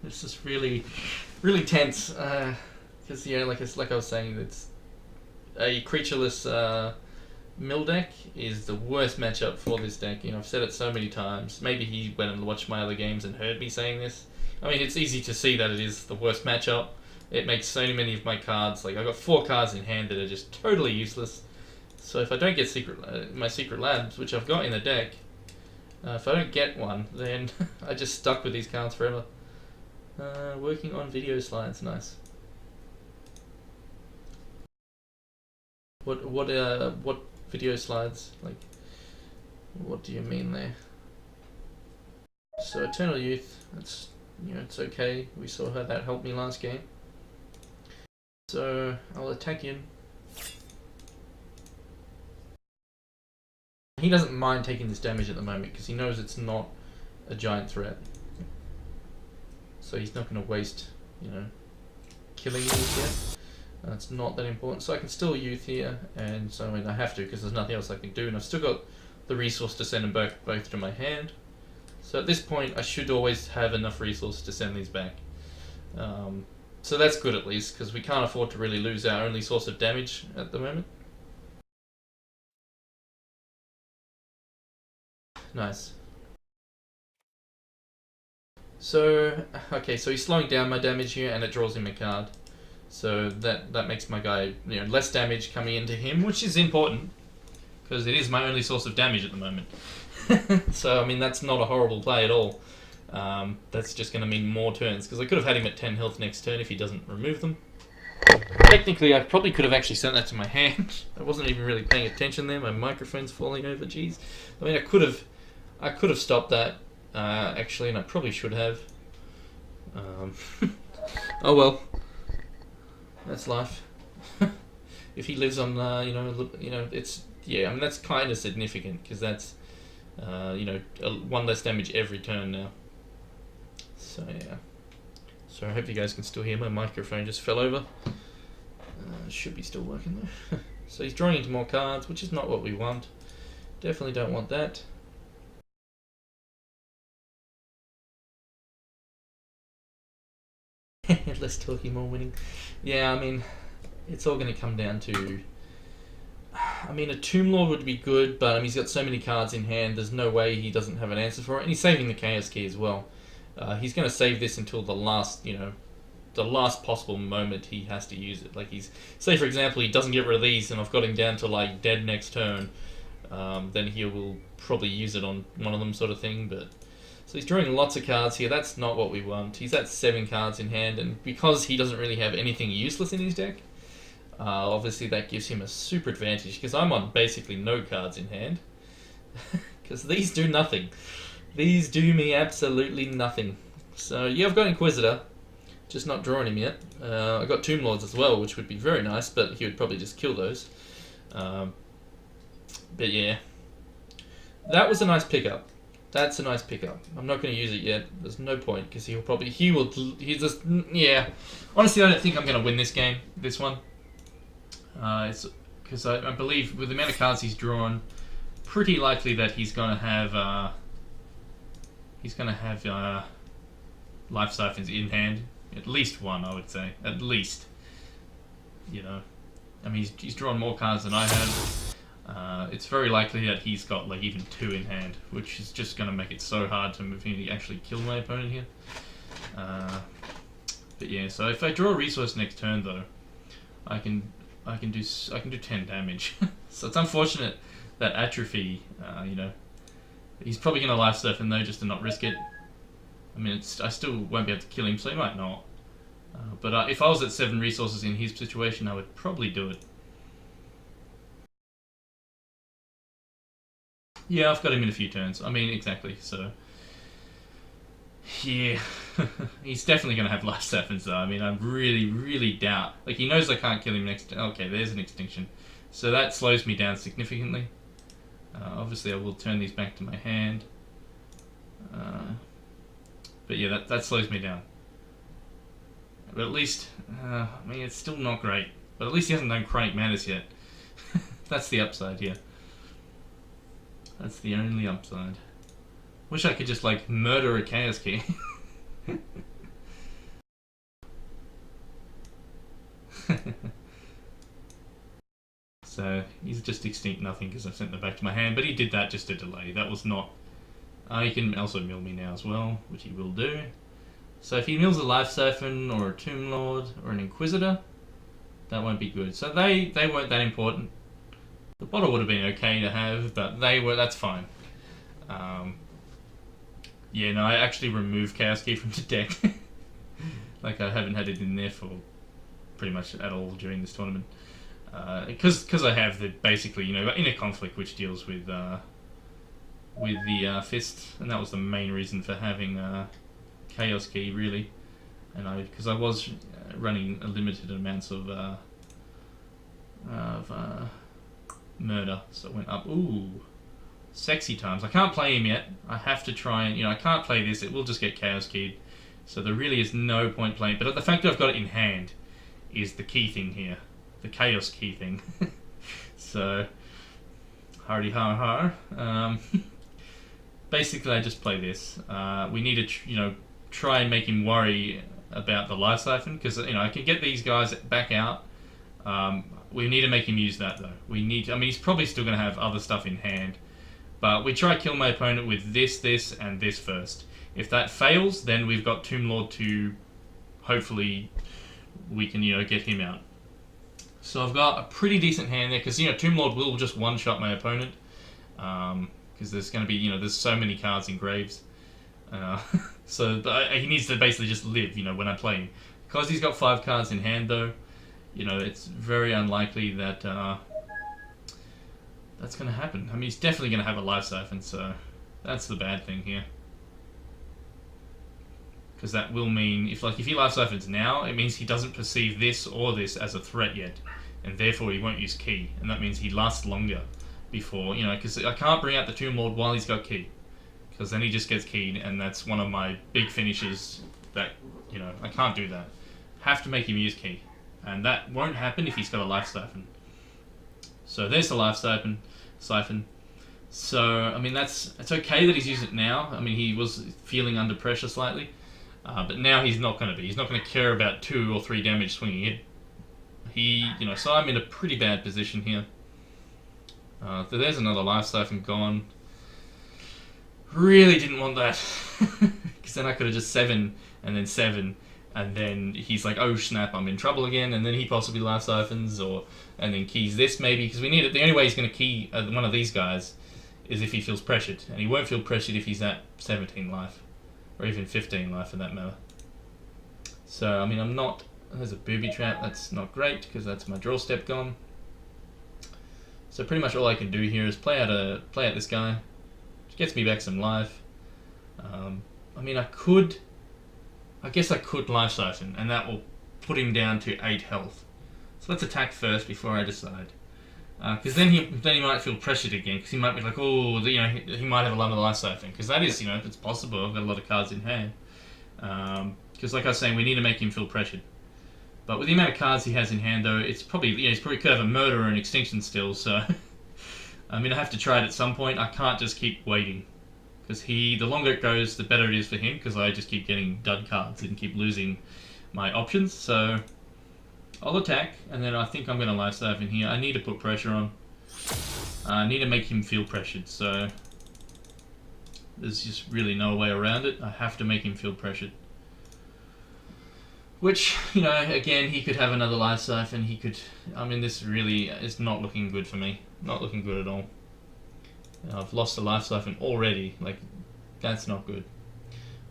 this is really tense, because, yeah, like I was saying, it's a creatureless, mill deck is the worst matchup for this deck. You know, I've said it so many times. Maybe he went and watched my other games and heard me saying this. I mean, it's easy to see that it is the worst matchup. It makes so many of my cards, like, I've got 4 cards in hand that are just totally useless. So if I don't get my Secret Labs, which I've got in the deck, if I don't get one, then I just stuck with these cards forever. Working on video slides, nice. What video slides? Like, what do you mean there? So Eternal Youth, that's, you know, it's okay. We saw how that helped me last game. So I'll attack in. He doesn't mind taking this damage at the moment because he knows it's not a giant threat. So he's not going to waste, you know, killing me yet. It's not that important. So I can still youth here, and so I mean I have to because there's nothing else I can do, and I've still got the resource to send them both to my hand. So at this point I should always have enough resources to send these back. So that's good at least, because we can't afford to really lose our only source of damage at the moment. Nice. So, okay, so he's slowing down my damage here, and it draws him a card. So that makes my guy, less damage coming into him, which is important, because it is my only source of damage at the moment. So, I mean, that's not a horrible play at all. That's just going to mean more turns, because I could have had him at 10 health next turn if he doesn't remove them. Technically, I probably could have actually sent that to my hand. I wasn't even really paying attention there. My microphone's falling over. Jeez. I mean, I could have stopped that actually, and I probably should have. Oh well, that's life. If he lives on, it's I mean that's kind of significant because that's one less damage every turn now. So yeah. So I hope you guys can still hear. My microphone just fell over. Should be still working though. So he's drawing into more cards, which is not what we want. Definitely don't want that. Less talking, more winning. Yeah, I mean, it's all going to come down to... I mean, a Tomb Lord would be good, but he's got so many cards in hand, there's no way he doesn't have an answer for it. And he's saving the Chaos Key as well. He's going to save this until the last, the last possible moment he has to use it. Like say for example, he doesn't get rid of these and I've got him down to like dead next turn, then he will probably use it on one of them sort of thing. But so he's drawing lots of cards here. That's not what we want. He's at 7 cards in hand, and because he doesn't really have anything useless in his deck, obviously that gives him a super advantage, because I'm on basically no cards in hand. Because these do nothing. These do me absolutely nothing. So yeah, I've got Inquisitor, just not drawing him yet. I got Tomb Lords as well, which would be very nice, but he would probably just kill those. But yeah, that was a nice pickup. That's a nice pickup. I'm not going to use it yet. There's no point, because he's just, yeah. Honestly, I don't think I'm going to win this game, this one. It's because I believe with the amount of cards he's drawn, pretty likely that he's going to have life siphons in hand. At least one, I would say. At least. I mean, he's drawn more cards than I have. It's very likely that he's got like even 2 in hand, which is just going to make it so hard to move to actually kill my opponent here. But yeah, so if I draw a resource next turn though, I can do 10 damage. So it's unfortunate that Atrophy, he's probably going to life siphon though, just to not risk it. I mean, I still won't be able to kill him, so he might not. But if I was at 7 resources in his situation, I would probably do it. Yeah, I've got him in a few turns. I mean, exactly, so... Yeah, he's definitely going to have life siphons though. I mean, I really, really doubt... Like, he knows I can't kill him next... Okay, there's an extinction. So that slows me down significantly. Obviously, I will turn these back to my hand. But yeah, that slows me down. But at least... I mean, it's still not great. But at least he hasn't done Chronic Madness yet. That's the upside here. That's the only upside. Wish I could just, like, murder a Chaos Key. So, he's just extinct nothing because I've sent them back to my hand, but he did that just to delay. That was not... he can also mill me now as well, which he will do. So if he mills a Life Siphon, or a Tomb Lord, or an Inquisitor, that won't be good. So they weren't that important. The bottle would have been okay to have, but that's fine. Yeah, no, I actually removed Chaos Key from the deck. Like, I haven't had it in there for pretty much at all during this tournament. Because I have the, basically, Inner Conflict, which deals with the Fist, and that was the main reason for having Chaos Key, really. And because I was running limited amounts of Murder, so it went up. Ooh, sexy times. I can't play him yet. I have to try and, I can't play this. It will just get Chaos Keyed. So there really is no point playing. But the fact that I've got it in hand is the key thing here. The Chaos Key thing. So, hardy har har. Basically, I just play this. We need to, try and make him worry about the Life Siphon, because, I can get these guys back out. We need to make him use that, though. I mean, he's probably still going to have other stuff in hand. But we try to kill my opponent with this, and this first. If that fails, then we've got Tomb Lord to hopefully we can, get him out. So I've got a pretty decent hand there, because, Tomb Lord will just one-shot my opponent. Because there's going to be, there's so many cards in graves. So he needs to basically just live, when I play him. Because he's got 5 cards in hand, though, it's very unlikely that that's going to happen. I mean, he's definitely going to have a life siphon, so that's the bad thing here. Because that will mean, if he life siphons now, it means he doesn't perceive this or this as a threat yet, and therefore he won't use key, and that means he lasts longer before, because I can't bring out the Tomb Lord while he's got key, because then he just gets keyed, and that's one of my big finishes that, I can't do that. Have to make him use key, and that won't happen if he's got a life siphon. So there's the life siphon. So, I mean, it's okay that he's used it now. I mean, he was feeling under pressure slightly. But now he's not going to be. He's not going to care about 2 or 3 damage swinging in. So I'm in a pretty bad position here. There's another life siphon gone. Really didn't want that. Because then I could have just 7 and then 7. And then he's like, oh snap, I'm in trouble again. And then he possibly life siphons and then keys this maybe. Because we need it. The only way he's going to key one of these guys is if he feels pressured. And he won't feel pressured if he's at 17 life. Or even 15 life for that matter. So, I mean, there's a booby trap, that's not great, because that's my draw step gone. So pretty much all I can do here is play out this guy, which gets me back some life. I mean, I guess I could life siphon, and that will put him down to 8 health. So let's attack first before I decide. Because then he might feel pressured again, because he might be like, oh, he might have a lot of life siphon. Because that is, if it's possible, I've got a lot of cards in hand. Because like I was saying, we need to make him feel pressured. But with the amount of cards he has in hand, though, he's probably could have a murder or an extinction still. So, I mean, I have to try it at some point. I can't just keep waiting. Because the longer it goes, the better it is for him, because I just keep getting dud cards and keep losing my options. So I'll attack, and then I think I'm going to life siphon here. I need to put pressure on. I need to make him feel pressured, so there's just really no way around it. I have to make him feel pressured. Which, again, he could have another life siphon. He could... I mean, this really is not looking good for me. Not looking good at all. I've lost a life siphon already. That's not good.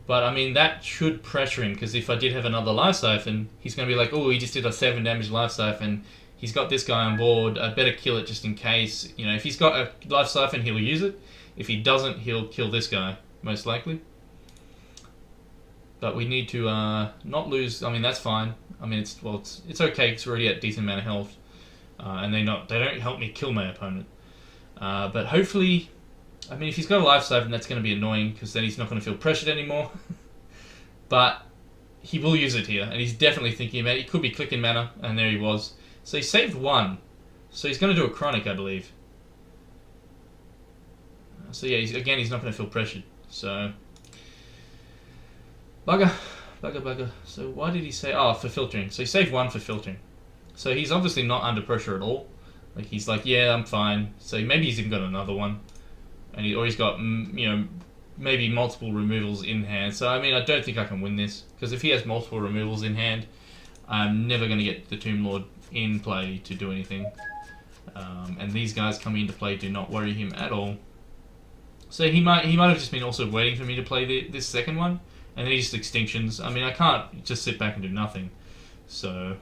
But, I mean, that should pressure him, because if I did have another life siphon, he's going to be like, oh, he just did a 7 damage life siphon. He's got this guy on board. I'd better kill it just in case. If he's got a life siphon, he'll use it. If he doesn't, he'll kill this guy, most likely. But we need to not lose. I mean, that's fine. I mean, it's okay, because we're already at a decent amount of health. And they don't help me kill my opponent. But hopefully... I mean, if he's got a life siphon, that's going to be annoying, because then he's not going to feel pressured anymore. But he will use it here, and he's definitely thinking about it. He could be clicking mana, and there he was. So he saved 1. So he's going to do a chronic, I believe. So yeah, he's not going to feel pressured. So... Bugger. So why did he say... Oh, for filtering. So he saved 1 for filtering. So he's obviously not under pressure at all. He's like, yeah, I'm fine. So maybe he's even got another one. Or he's got, maybe multiple removals in hand. So, I mean, I don't think I can win this. Because if he has multiple removals in hand, I'm never going to get the Tomb Lord in play to do anything. And these guys coming into play do not worry him at all. So he might have just been also waiting for me to play this second one. And then he just extinctions. I mean, I can't just sit back and do nothing. So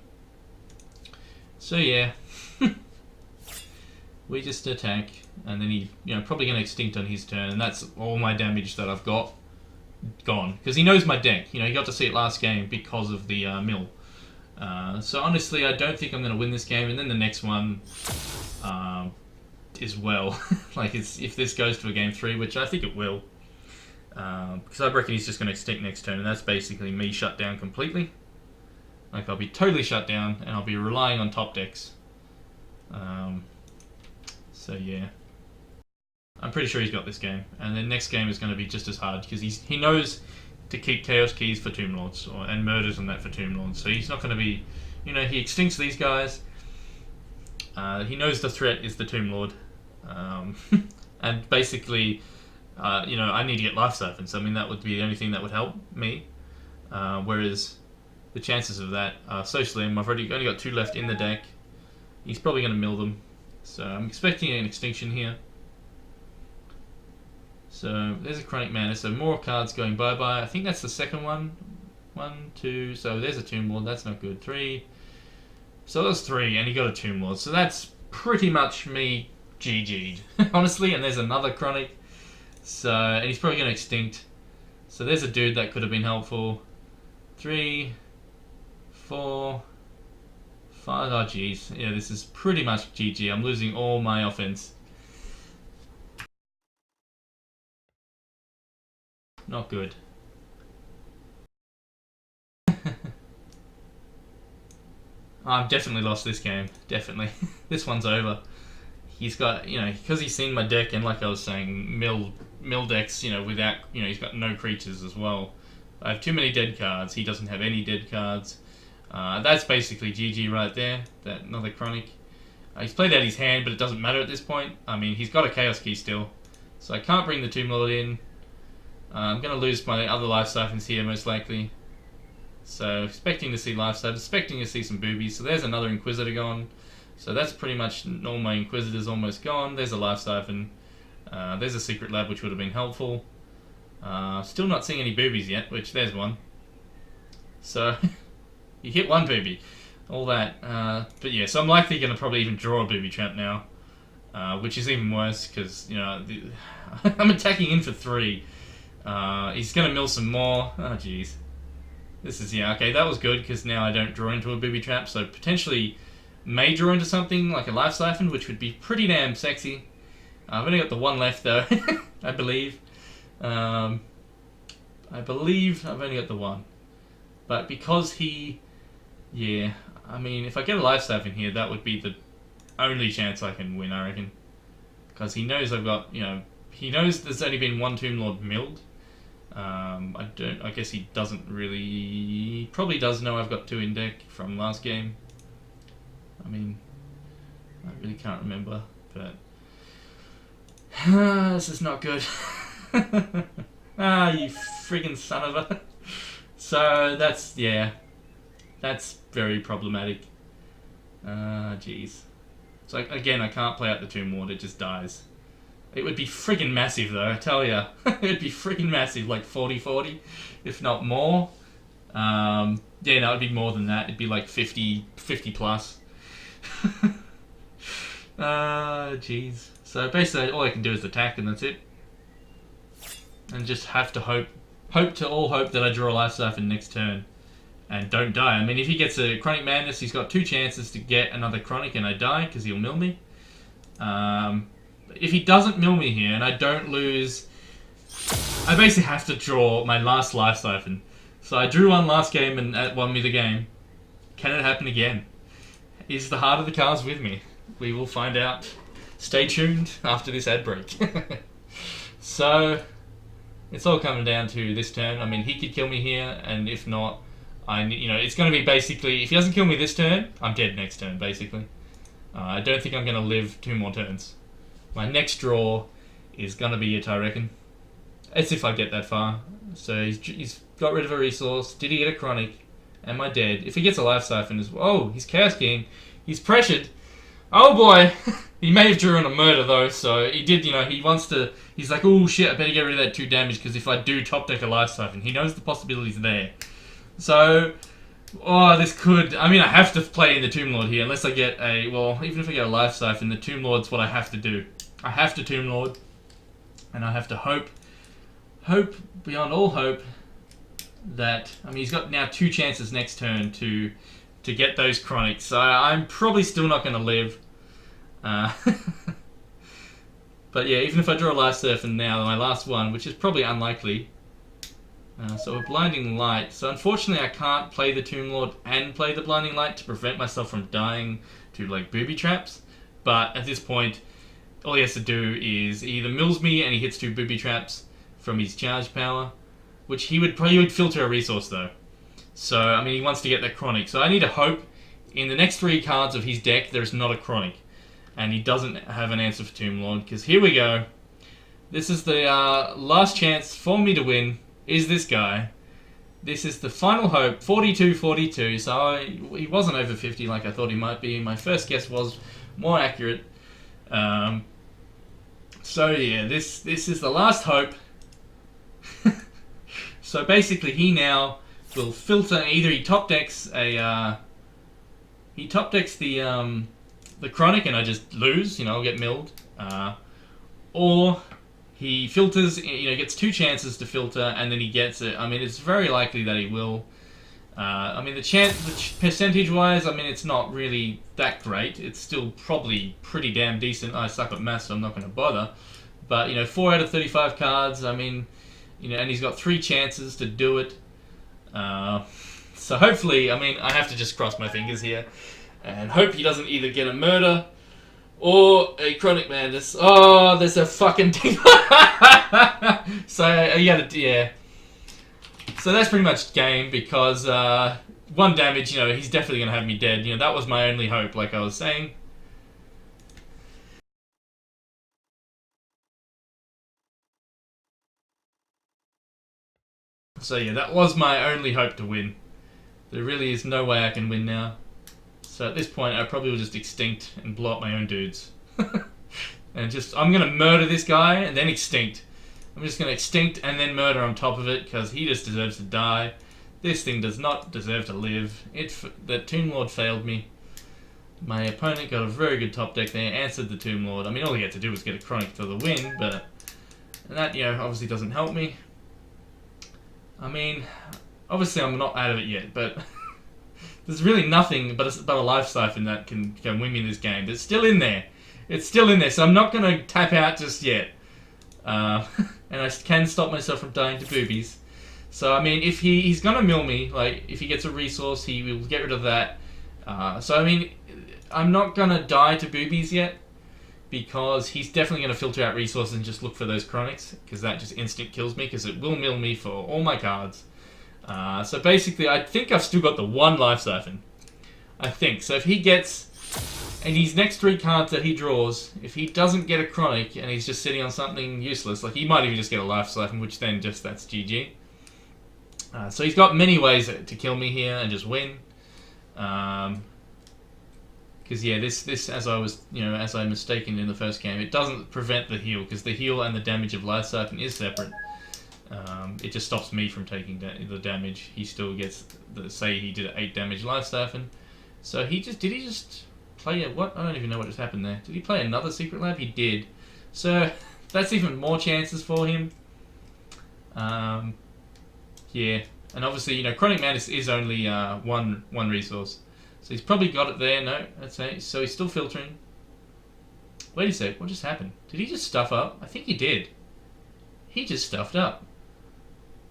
yeah. We just attack, and then he, probably going to extinct on his turn, and that's all my damage that I've got gone. Because he knows my deck. He got to see it last game because of the mill. So honestly, I don't think I'm going to win this game, and then the next one as well. If this goes to a game 3, which I think it will. Because I reckon he's just going to extinct next turn, and that's basically me shut down completely. I'll be totally shut down, and I'll be relying on top decks. So yeah, I'm pretty sure he's got this game, and then next game is going to be just as hard, because he knows to keep Chaos Keys for Tomb Lords, and Murders and that for Tomb Lords, so he's not going to be, he extincts these guys, he knows the threat is the Tomb Lord, And basically, you know, I need to get life siphons. I mean, that would be the only thing that would help me. Whereas the chances of that are so slim. I've only got 2 left in the deck. He's probably going to mill them. So I'm expecting an extinction here. So there's a Chronic Mana. So more cards going bye-bye. I think that's the second one. 1, 2. So there's a Tomb Lord. That's not good. 3. So that's 3, and he got a Tomb Lord. So that's pretty much me GG'd, honestly. And there's another Chronic. So, and he's probably going to extinct. So there's a dude that could have been helpful. 3, 4, 5. Oh, jeez. Yeah, this is pretty much GG. I'm losing all my offense. Not good. I've definitely lost this game. Definitely. This one's over. He's got, you know, because he's seen my deck, and like I was saying, mill decks, you know, without, you know, he's got no creatures as well. I have too many dead cards. He doesn't have any dead cards. That's basically GG right there. That another Chronic. He's played out his hand, but it doesn't matter at this point. I mean, he's got a Chaos Key still, so I can't bring the Tomb Lord in. I'm going to lose my other life siphons here, most likely. So, expecting to see life siphons, expecting to see some boobies. So there's another Inquisitor gone. So that's pretty much all my Inquisitors almost gone. There's a life siphon. There's a Secret Lab, which would have been helpful. Still not seeing any boobies yet, which there's one. So, you hit one booby. All that. But yeah, so I'm likely going to probably even draw a booby trap now. Which is even worse, because, you know, I'm attacking in for 3. He's going to mill some more. Oh, jeez. This is, yeah, okay, that was good, because now I don't draw into a booby trap, so potentially may draw into something like a life siphon, which would be pretty damn sexy. I've only got the 1 left, though, I believe. I believe I've only got the 1. But because he... Yeah, I mean, if I get a life siphon here, that would be the only chance I can win, I reckon. Because he knows I've got, you know... He knows there's only been 1 Tomb Lord milled. I guess he doesn't really... He probably does know I've got 2 in deck from last game. I mean, I really can't remember, but... this is not good. Ah, you friggin' son of a... So, that's, yeah. That's very problematic. Jeez. So, again, I can't play out the Tomb Lord, it just dies. It would be friggin' massive, though, I tell ya. It would be friggin' massive, like 40-40, if not more. Yeah, no, it'd be more than that. It'd be like 50 plus. Jeez. So basically, all I can do is attack, and that's it. And just have to hope that I draw a life siphon next turn, and don't die. I mean, if he gets a Chronic Madness, he's got 2 chances to get another Chronic, and I die because he'll mill me. If he doesn't mill me here and I don't lose, I basically have to draw my last life siphon. So I drew one last game and that won me the game. Can it happen again? Is the heart of the cards with me? We will find out. Stay tuned after this ad break. So, it's all coming down to this turn. I mean, he could kill me here, and if not, it's going to be basically, if he doesn't kill me this turn, I'm dead next turn, basically. I don't think I'm going to live 2 more turns. My next draw is going to be it, I reckon. As if I get that far. So he's got rid of a resource. Did he get a Chronic? Am I dead? If he gets a life siphon as well. Oh, he's Chaos King. He's pressured. Oh boy. He may have drew on a murder though. So he did, he wants to... He's like, oh shit, I better get rid of that 2 damage because if I do top deck a life siphon, he knows the possibilities there. So... Oh, this could... I mean, I have to play in the Tomb Lord here unless I get a... Well, even if I get a life siphon, the Tomb Lord's what I have to do. I have to Tomb Lord. And I have to hope beyond all hope that... I mean, he's got now 2 chances next turn to get those Chronics. So I'm probably still not going to live. But yeah, even if I draw a life siphon now, my last one, which is probably unlikely... so a Blinding Light. So unfortunately I can't play the Tomb Lord and play the Blinding Light to prevent myself from dying to like booby traps. But at this point, all he has to do is he either mills me and he hits 2 booby traps from his charge power, which he would filter a resource though. So I mean, he wants to get that Chronic. So I need to hope in the next 3 cards of his deck there's not a Chronic, and he doesn't have an answer for Tomb Lord, because here we go. This is the last chance for me to win, is this guy. This is the final hope, 42-42, so he wasn't over 50 like I thought he might be. My first guess was more accurate. So yeah, this is the last hope. So basically he now will filter, either he top decks a the chronic and I just lose, I'll get milled, or he filters, gets 2 chances to filter and then he gets it. I mean, it's very likely that he will. I mean, the percentage wise, I mean, it's not really that great. It's still probably pretty damn decent. I suck at maths, so I'm not going to bother. But 4 out of 35 cards. I mean, and he's got 3 chances to do it. So hopefully, I mean, I have to just cross my fingers here and hope he doesn't either get a murder or a chronic madness. Oh, there's a fucking thing. So yeah. So that's pretty much game because 1 damage, he's definitely going to have me dead. That was my only hope, like I was saying. So yeah, that was my only hope to win. There really is no way I can win now. So at this point, I probably will just extinct and blow up my own dudes. And I'm going to murder this guy and then extinct. I'm just going to extinct and then murder on top of it because he just deserves to die. This thing does not deserve to live. The Tomb Lord failed me. My opponent got a very good top deck there, answered the Tomb Lord. I mean, all he had to do was get a chronic for the win, but that, obviously doesn't help me. I mean, obviously I'm not out of it yet, but there's really nothing but a life siphon that can win me this game. It's still in there. It's still in there, so I'm not going to tap out just yet. And I can stop myself from dying to boobies. So, I mean, if he's going to mill me, like, if he gets a resource, he will get rid of that. So, I mean, I'm not going to die to boobies yet, because he's definitely going to filter out resources and just look for those chronics, because that just instant kills me, because it will mill me for all my cards. So, basically, I think I've still got the 1 life siphon. I think. So, if he gets... And his next 3 cards that he draws, if he doesn't get a chronic and he's just sitting on something useless, like he might even just get a life siphon, which then that's GG. So he's got many ways to kill me here and just win. Because yeah, this as I was as I mistaken in the first game, it doesn't prevent the heal because the heal and the damage of life siphon is separate. It just stops me from taking the damage. He still gets say he did 8 damage life siphon. So did he just play what? I don't even know what just happened there. Did he play another secret lab? He did. So that's even more chances for him. Yeah, and obviously chronic madness is only one resource, so he's probably got it there. No, that's it. So he's still filtering. Wait a sec. What just happened? Did he just stuff up? I think he did. He just stuffed up.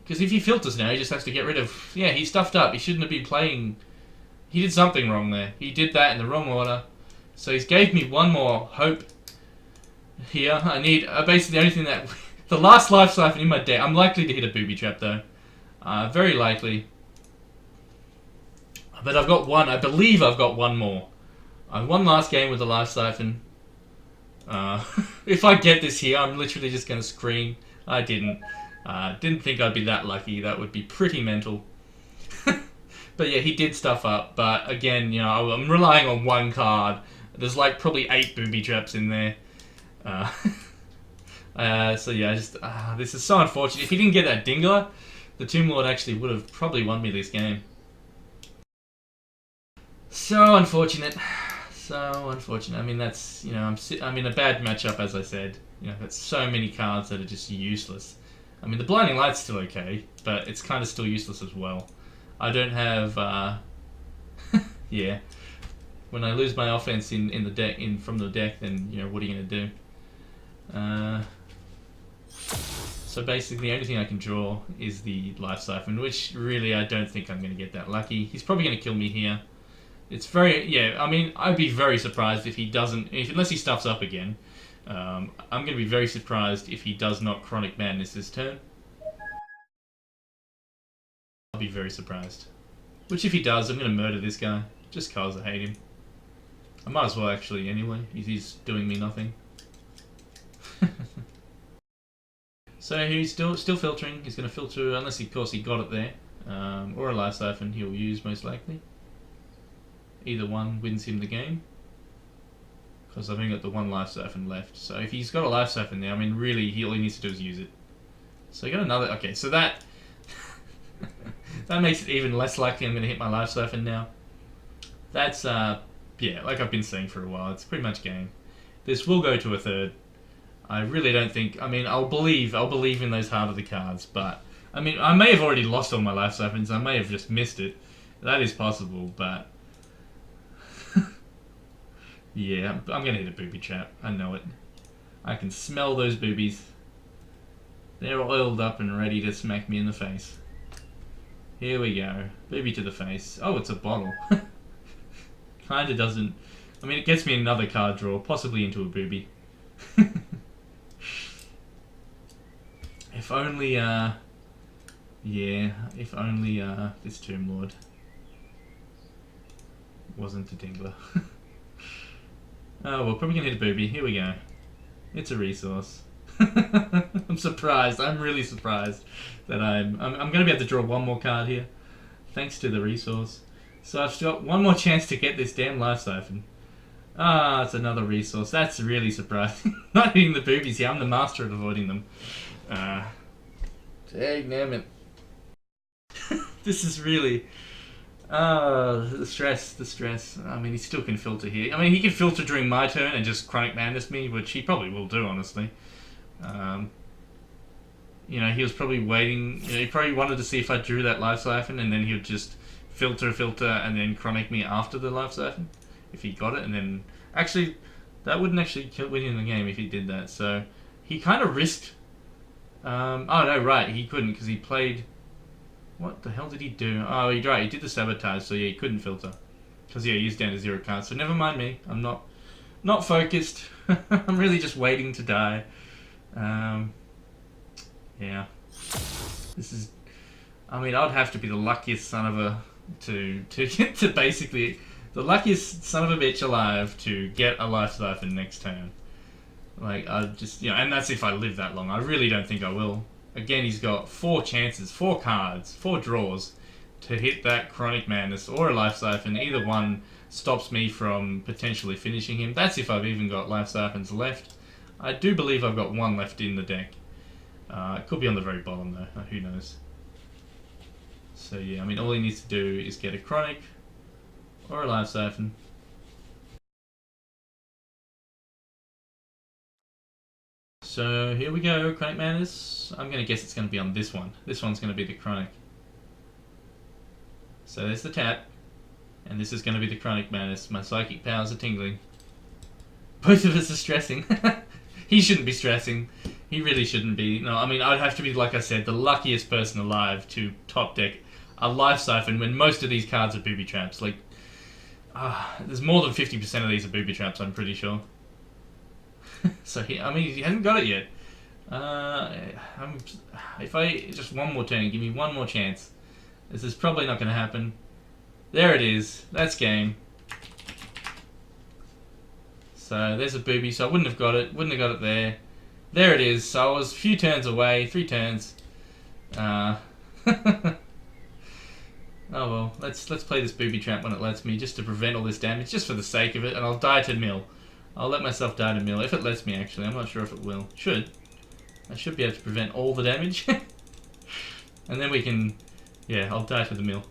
Because if he filters now, he just has to get rid of... Yeah, he stuffed up. He shouldn't have been playing... He did something wrong there. He did that in the wrong order. So he's gave me 1 more hope here. I need... basically, the only thing that... The last life siphon in my deck. I'm likely to hit a booby trap, though. Very likely. But I've got 1. I believe I've got 1 more. I won last game with the life siphon. If I get this here, I'm literally just going to scream. I didn't. Didn't think I'd be that lucky. That would be pretty mental. But yeah, he did stuff up. But again, I'm relying on 1 card. There's like probably 8 booby traps in there. So yeah, this is so unfortunate. If he didn't get that Dingler, the Tomb Lord actually would have probably won me this game. So unfortunate. So unfortunate. I mean, that's, I'm in a bad matchup, as I said. That's so many cards that are just useless. I mean, the Blinding Light's still okay, but it's kind of still useless as well. I don't have, yeah. When I lose my offense in the deck, from the deck, then, what are you going to do? So basically, the only thing I can draw is the life siphon, which really I don't think I'm going to get that lucky. He's probably going to kill me here. It's very, yeah, I mean, I'd be very surprised if he doesn't, unless he stuffs up again. I'm going to be very surprised if he does not Chronic Madness this turn. I'll be very surprised. Which if he does, I'm going to murder this guy, just cause I hate him. I might as well actually anyway, he's doing me nothing. So he's still filtering. He's going to filter, unless of course he got it there. Or a life siphon he'll use most likely. Either one wins him the game. Because I've only got the one life siphon left. So if he's got a life siphon there, I mean really all he needs to do is use it. So I got another, okay, so that that makes it even less likely I'm going to hit my life siphon now. That's, yeah, like I've been saying for a while, it's pretty much game. This will go to a third. I really don't think, I mean, I'll believe in those heart of the cards, but, I mean, I may have already lost all my life siphons, I may have just missed it. That is possible, but, yeah, I'm going to hit a booby trap, I know it. I can smell those boobies. They're oiled up and ready to smack me in the face. Here we go, booby to the face. Oh, it's a bottle. Kinda doesn't, I mean, it gets me another card draw, possibly into a booby. If only, yeah, if only, this Tomb Lord wasn't a dingler. Oh, well, probably gonna hit a booby. Here we go. It's a resource. I'm surprised. I'm really surprised that I'm gonna be able to draw one more card here, thanks to the resource. So I've still got one more chance to get this damn life siphon. Ah, it's another resource. That's really surprising. Not hitting the boobies here. I'm the master at avoiding them. Dang it. This is really... the stress. I mean, he still can filter here. I mean, he can filter during my turn and just Chronic Madness me, which he probably will do, honestly. You know, he was probably waiting... You know, he probably wanted to see if I drew that life siphon, and then he would just filter, and then Chronic me after the life siphon, if he got it, and then... Actually, that wouldn't actually win him the game if he did that, so... He kind of risked... oh, no, right, he couldn't, because he played... What the hell did he do? Oh, he did the sabotage, so yeah, he couldn't filter. Because, yeah, he's down to 0 cards, so never mind me. I'm not focused. I'm really just waiting to die. Yeah. This is... I mean, I'd have to be the luckiest son of a... To get to basically... The luckiest son of a bitch alive to get a life siphon next turn. Like, I just... You know, and that's if I live that long. I really don't think I will. Again, he's got 4 chances, 4 cards, 4 draws to hit that Chronic Madness or a life siphon. Either one stops me from potentially finishing him. That's if I've even got life siphons left. I do believe I've got 1 left in the deck. It could be on the very bottom though, who knows. So yeah, I mean, all he needs to do is get a Chronic or a life siphon. So here we go, Chronic Madness. I'm going to guess it's going to be on this one. This one's going to be the Chronic. So there's the tap. And this is going to be the Chronic Madness. My psychic powers are tingling. Both of us are stressing. He shouldn't be stressing. He really shouldn't be. No, I mean, I'd have to be, like I said, the luckiest person alive to top deck a life siphon when most of these cards are booby traps. Like, there's more than 50% of these are booby traps, I'm pretty sure. So he hasn't got it yet. If I just one more turn, give me one more chance. This is probably not going to happen. There it is. That's game. So there's a booby. So I wouldn't have got it. Wouldn't have got it there. There it is. So I was a few turns away. 3 turns. Oh well. Let's play this booby trap when it lets me, just to prevent all this damage, just for the sake of it, and I'll die to mill. I'll let myself die to mill, if it lets me actually. I'm not sure if it will. Should. I should be able to prevent all the damage. And then we can... Yeah, I'll die to the mill.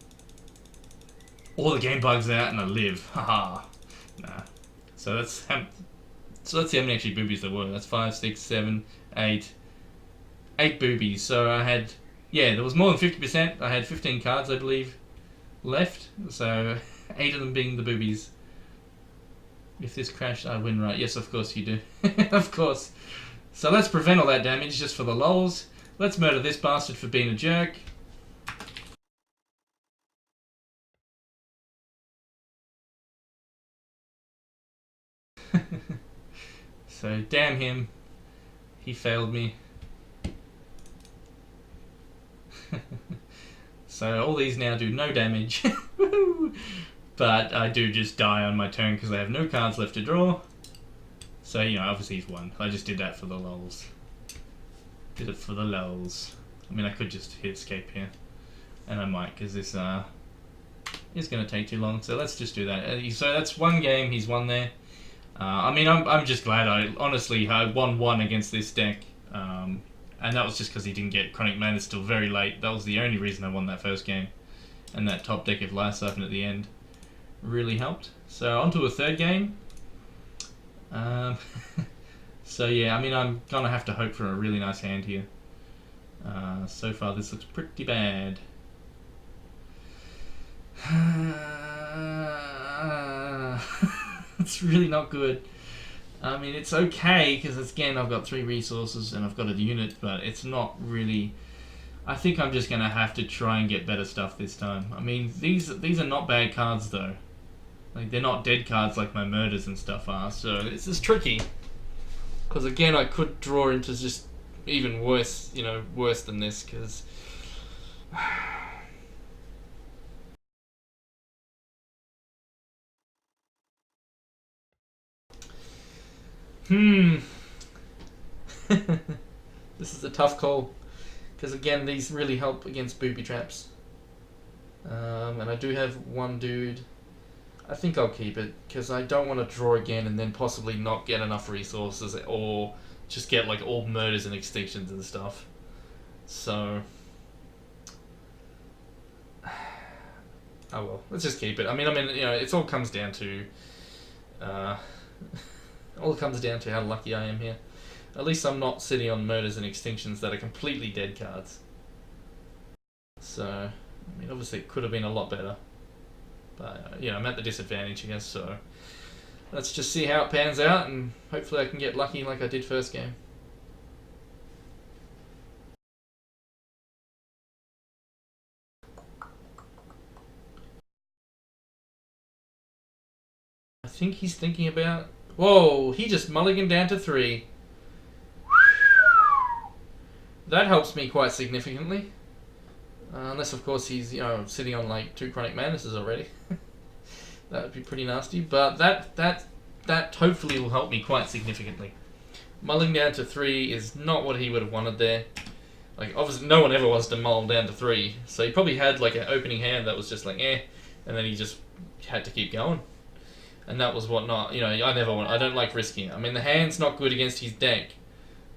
All the game bugs out and I live. Haha. Nah. So let's see how many actually boobies there were. That's 5, 6, 7, 8. 8 boobies. So I had... Yeah, there was more than 50%. I had 15 cards, I believe, left. So 8 of them being the boobies. If this crashed, I win, right? Yes, of course you do. Of course. So let's prevent all that damage just for the lols. Let's murder this bastard for being a jerk. So, damn him. He failed me. So all these now do no damage. But I do just die on my turn because I have no cards left to draw. So, you know, obviously he's won. I just did that for the lols. Did it for the lulz. I mean, I could just hit escape here, and I might, because this is going to take too long. So let's just do that. So that's one game he's won there. I mean, I'm just glad I won one against this deck, and that was just because he didn't get Chronic Madness till very late. That was the only reason I won that first game, and that top deck of Life Siphon at the end really helped. So on to a third game. So yeah, I mean, I'm gonna have to hope for a really nice hand here. So far this looks pretty bad. It's really not good. I mean, it's okay because again I've got 3 resources and I've got a unit, but it's not really. I think I'm just gonna have to try and get better stuff this time. I mean, these are not bad cards though. Like, they're not dead cards like my murders and stuff are, so this is tricky. Because again, I could draw into just even worse, you know, worse than this, because... This is a tough call. Because again, these really help against booby traps. And I do have one dude. I think I'll keep it, because I don't want to draw again and then possibly not get enough resources, or just get like all murders and extinctions and stuff. So... oh well, let's just keep it. I mean, you know, it all comes down to... all comes down to how lucky I am here. At least I'm not sitting on murders and extinctions that are completely dead cards. So, I mean, obviously it could have been a lot better. But, you know, I'm at the disadvantage, I guess, so... let's just see how it pans out, and hopefully I can get lucky like I did first game. I think he's thinking about... whoa, he just mulliganed down to 3. That helps me quite significantly. Unless, of course, he's, you know, sitting on like 2 Chronic Madnesses already. That would be pretty nasty. But that hopefully will help me quite significantly. Mulling down to 3 is not what he would have wanted there. Like, obviously, no one ever wants to mull down to 3. So he probably had like an opening hand that was just like, eh, and then he just had to keep going. And that was what not, you know, I don't like risking it. I mean, the hand's not good against his deck,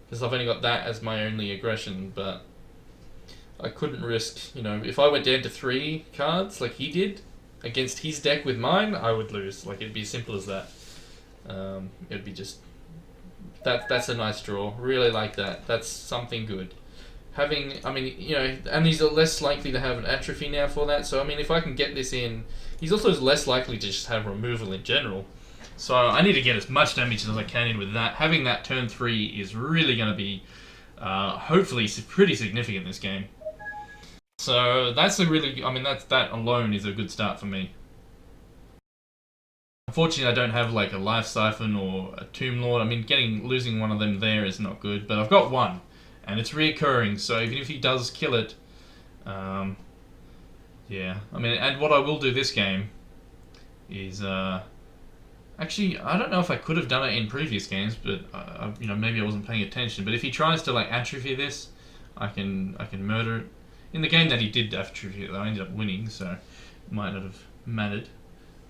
because I've only got that as my only aggression, but I couldn't risk, you know, if I went down to 3 cards like he did against his deck with mine, I would lose. Like, it'd be as simple as that. It'd be just... That's a nice draw. Really like that. That's something good. Having, I mean, you know, and he's less likely to have an atrophy now for that, so I mean, if I can get this in, he's also less likely to just have removal in general. So I need to get as much damage as I can in with that. Having that turn 3 is really going to be, hopefully, pretty significant this game. So that's a really, I mean, that alone is a good start for me. Unfortunately, I don't have like a Life Siphon or a Tomb Lord. I mean, losing one of them there is not good, but I've got one, and it's reoccurring. So even if he does kill it, yeah. I mean, and what I will do this game is, actually, I don't know if I could have done it in previous games, but you know, maybe I wasn't paying attention. But if he tries to like atrophy this, I can murder it. In the game that he did atrophy it, I ended up winning, so it might not have mattered.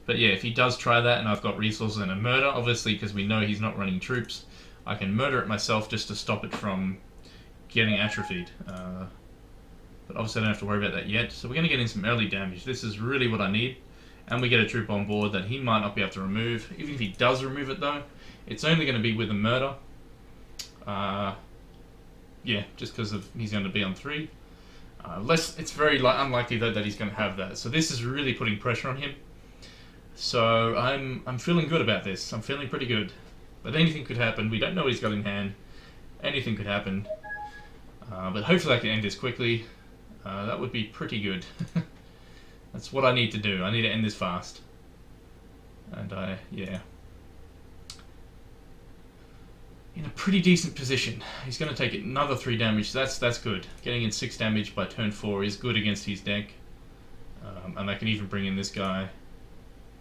But yeah, if he does try that, and I've got resources and a murder, obviously because we know he's not running troops, I can murder it myself just to stop it from getting atrophied. But obviously I don't have to worry about that yet. So we're going to get in some early damage. This is really what I need. And we get a troop on board that he might not be able to remove. Even if he does remove it though, it's only going to be with a murder. Yeah, just because he's going to be on 3. It's very unlikely though that he's going to have that. So this is really putting pressure on him. So I'm feeling good about this. I'm feeling pretty good. But anything could happen. We don't know what he's got in hand. Anything could happen. But hopefully I can end this quickly. That would be pretty good. That's what I need to do. I need to end this fast. And yeah. In a pretty decent position. He's going to take another 3 damage. That's good. Getting in 6 damage by turn 4 is good against his deck. And I can even bring in this guy.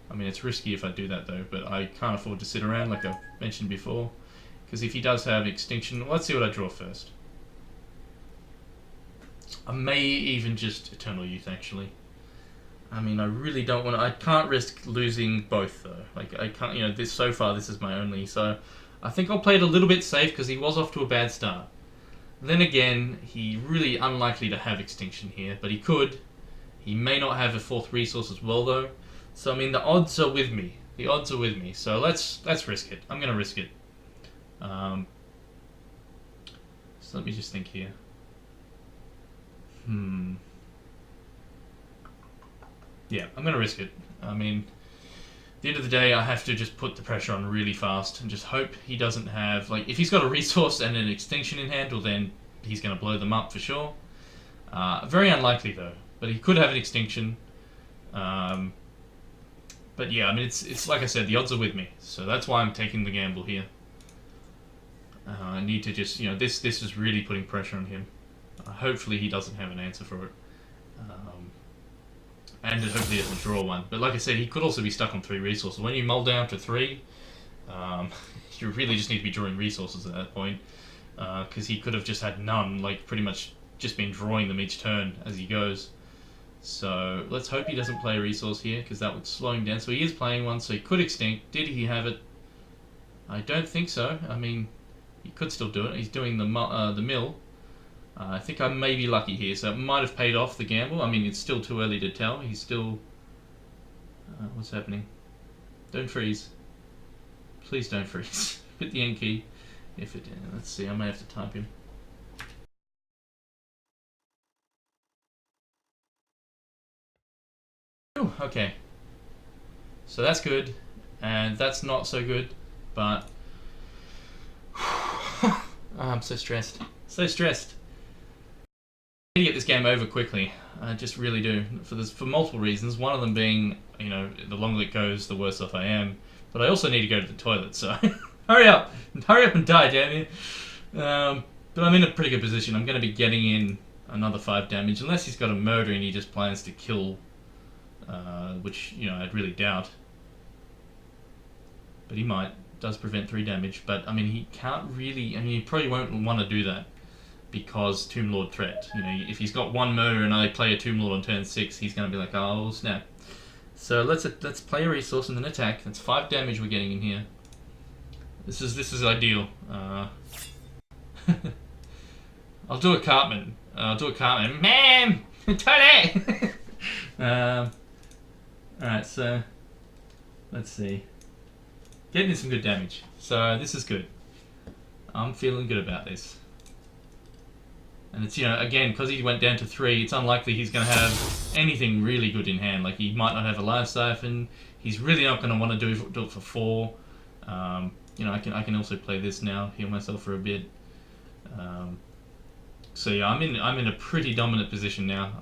I mean, it's risky if I do that though, but I can't afford to sit around like I've mentioned before. Because if he does have Extinction, let's see what I draw first. I may even just Eternal Youth, actually. I mean, I really don't want to... I can't risk losing both, though. Like, I can't... You know, this so far, this is my only, so... I think I'll play it a little bit safe, because he was off to a bad start. Then again, he really unlikely to have Extinction here, but he could. He may not have a 4th resource as well, though. So, I mean, the odds are with me. The odds are with me. So, let's risk it. I'm going to risk it. So, let me just think here. Yeah, I'm going to risk it. I mean, at the end of the day, I have to just put the pressure on really fast and just hope he doesn't have... Like, if he's got a resource and an Extinction in hand, well, then he's going to blow them up for sure. Very unlikely, though. But he could have an Extinction. But yeah, I mean, it's like I said, the odds are with me. So that's why I'm taking the gamble here. I need to just, you know, this is really putting pressure on him. Hopefully he doesn't have an answer for it. And hopefully he doesn't draw one. But like I said, he could also be stuck on 3 resources. When you mull down to 3, you really just need to be drawing resources at that point. Because he could have just had none, like pretty much just been drawing them each turn as he goes. So let's hope he doesn't play a resource here, because that would slow him down. So he is playing one, so he could extinct. Did he have it? I don't think so. I mean, he could still do it. He's doing the mill. I think I may be lucky here, so it might have paid off the gamble. I mean, it's still too early to tell. He's still... what's happening? Don't freeze. Please don't freeze. Hit the N key. If it... let's see, I may have to type him. Ooh, okay. So that's good, and that's not so good, but... I'm so stressed. So stressed. I need to get this game over quickly. I just really do. For multiple reasons. One of them being, you know, the longer it goes, the worse off I am. But I also need to go to the toilet, so hurry up! Hurry up and die, damn you! But I'm in a pretty good position. I'm going to be getting in another 5 damage, unless he's got a murder and he just plans to kill, which, you know, I'd really doubt. But he might. Does prevent 3 damage, but I mean, he can't really... I mean, he probably won't want to do that. Because Tomb Lord threat. You know, if he's got 1 murder and I play a Tomb Lord on turn 6, he's going to be like, oh snap. So let's play a resource and then attack. That's 5 damage we're getting in here. This is ideal. I'll do a Cartman. Ma'am! Toilet! Alright, so let's see. Getting in some good damage. So this is good. I'm feeling good about this. And it's, you know, again, because he went down to 3, it's unlikely he's going to have anything really good in hand. Like, he might not have a Life Siphon. He's really not going to want to do it for 4. You know, I can also play this now, heal myself for a bit. So yeah, I'm in a pretty dominant position now.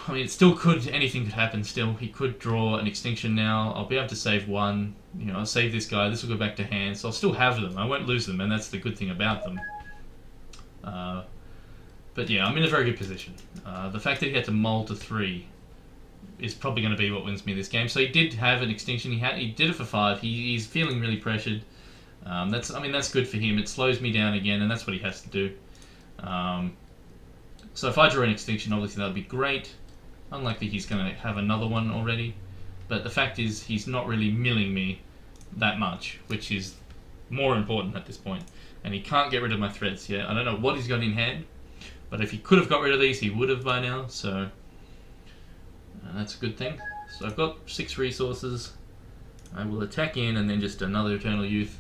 I mean, it still could, anything could happen still. He could draw an Extinction now. I'll be able to save 1. You know, I'll save this guy. This will go back to hand. So I'll still have them. I won't lose them, and that's the good thing about them. But yeah, I'm in a very good position. The fact that he had to mull to 3 is probably going to be what wins me this game. So he did have an Extinction. He did it for 5. He's feeling really pressured. That's good for him. It slows me down again, and that's what he has to do. So if I draw an Extinction, obviously that would be great. Unlikely he's going to have another one already. But the fact is, he's not really milling me that much, which is more important at this point. And he can't get rid of my threats yet. I don't know what he's got in hand, but if he could have got rid of these, he would have by now, so that's a good thing. So I've got 6 resources. I will attack in and then just another Eternal Youth.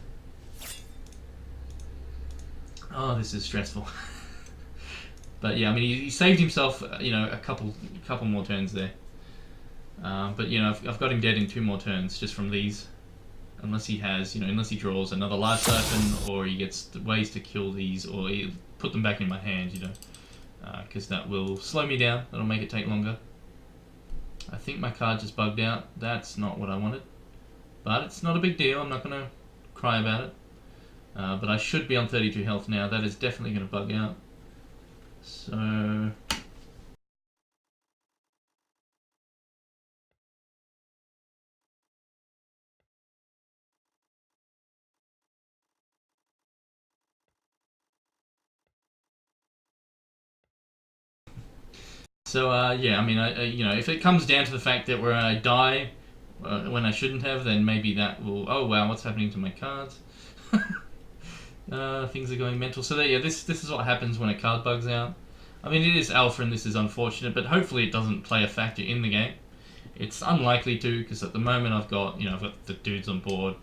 Oh, this is stressful. But yeah, I mean, he saved himself, you know, a couple more turns there. But you know, I've got him dead in 2 more turns just from these. Unless he has, you know, unless he draws another Life Siphon, or he gets ways to kill these, or put them back in my hand, you know. Because that will slow me down, that'll make it take longer. I think my card just bugged out. That's not what I wanted. But it's not a big deal, I'm not going to cry about it. But I should be on 32 health now, that is definitely going to bug out. So... So yeah, I mean, you know, if it comes down to the fact that where I die when I shouldn't have, then maybe that will. Oh wow, what's happening to my cards? Things are going mental. So yeah, this is what happens when a card bugs out. I mean, it is alpha, and this is unfortunate, but hopefully it doesn't play a factor in the game. It's unlikely to, because at the moment I've got the dudes on board.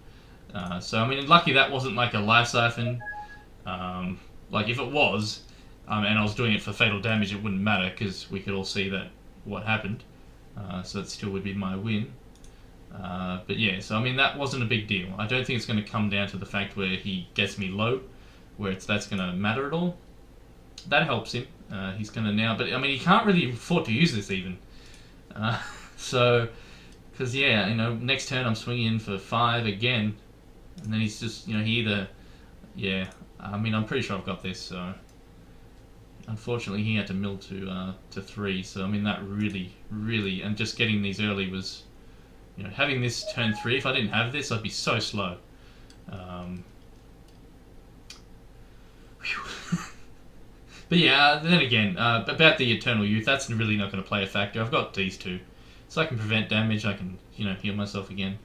So I mean, lucky that wasn't like a life siphon. Like if it was, and I was doing it for fatal damage, it wouldn't matter because we could all see that what happened. So it still would be my win. But yeah, so I mean that wasn't a big deal. I don't think it's going to come down to the fact where he gets me low, where that's going to matter at all. That helps him. He's going to now, but I mean he can't really afford to use this even. So, because yeah, next turn I'm swinging in for 5 again, and then he's just he either, yeah. I mean I'm pretty sure I've got this. So unfortunately he had to mill to 3. So I mean that really, and just getting these early was. Having this turn 3, if I didn't have this, I'd be so slow. But yeah, then again, about the Eternal Youth, that's really not going to play a factor. I've got these two. So I can prevent damage, I can, heal myself again.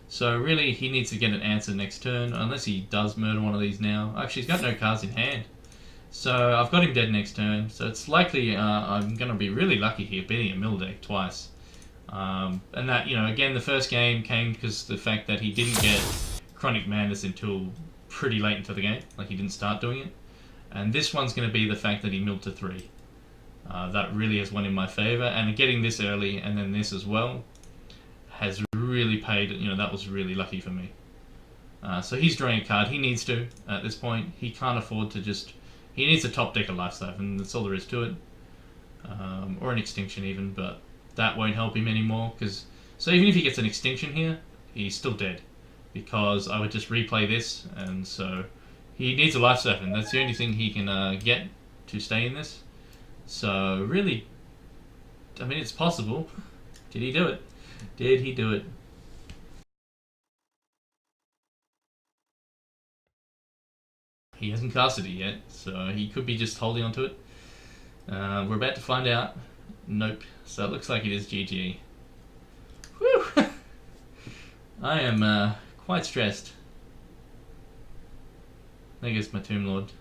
So really, he needs to get an answer next turn, unless he does murder one of these now. Actually, he's got no cards in hand. So I've got him dead next turn, so it's likely I'm going to be really lucky here, beating a mill deck twice. And that, again, the first game came because the fact that he didn't get Chronic Madness until pretty late into the game, like he didn't start doing it. And this one's going to be the fact that he milled to 3. That really has won in my favour, and getting this early and then this as well has really paid, that was really lucky for me. So he's drawing a card, he needs to, at this point. He can't afford to he needs a top deck of Life Siphon, and that's all there is to it. Or an Extinction even, but that won't help him anymore, so even if he gets an Extinction here, he's still dead, because I would just replay this, and so he needs a Life Siphon. That's the only thing he can get to stay in this. So really, I mean, it's possible. Did he do it? Did he do it? He hasn't casted it yet, so he could be just holding on to it. We're about to find out. Nope. So it looks like it is GG. Whew! I am quite stressed. There goes my Tomb Lord.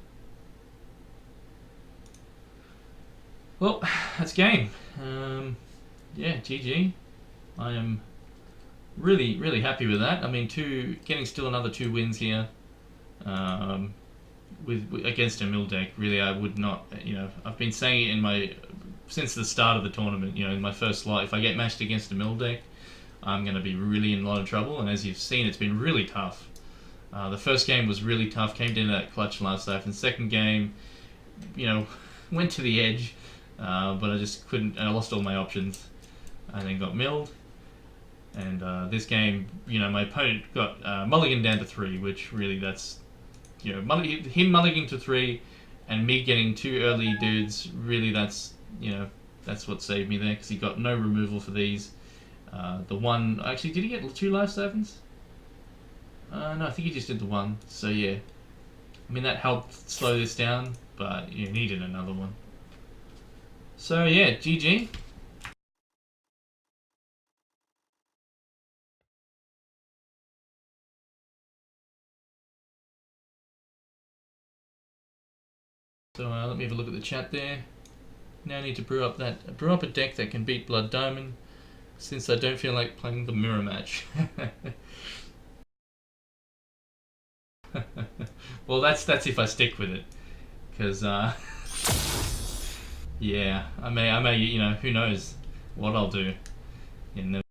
Well, that's game. Yeah, GG. I am really happy with that. I mean, getting still another 2 wins here. Against a mill deck, really, I would not. I've been saying it since the start of the tournament. In my first slot, if I get matched against a mill deck, I'm going to be really in a lot of trouble. And as you've seen, it's been really tough. The first game was really tough. Came down to that clutch last life. And second game, went to the edge, but I just couldn't. I lost all my options, and then got milled. And this game, my opponent got mulligan down to 3, which really that's. Him mulliganing to 3 and me getting 2 early dudes, really that's what saved me there, because he got no removal for these. The one, actually, did he get 2 Life Siphons? No, I think he just did the 1. So yeah, I mean that helped slow this down, but you needed another one. So yeah, GG. So let me have a look at the chat there. Now I need to brew up a deck that can beat Blood Diamond, since I don't feel like playing the mirror match. Well, that's if I stick with it, because yeah, I may who knows what I'll do in the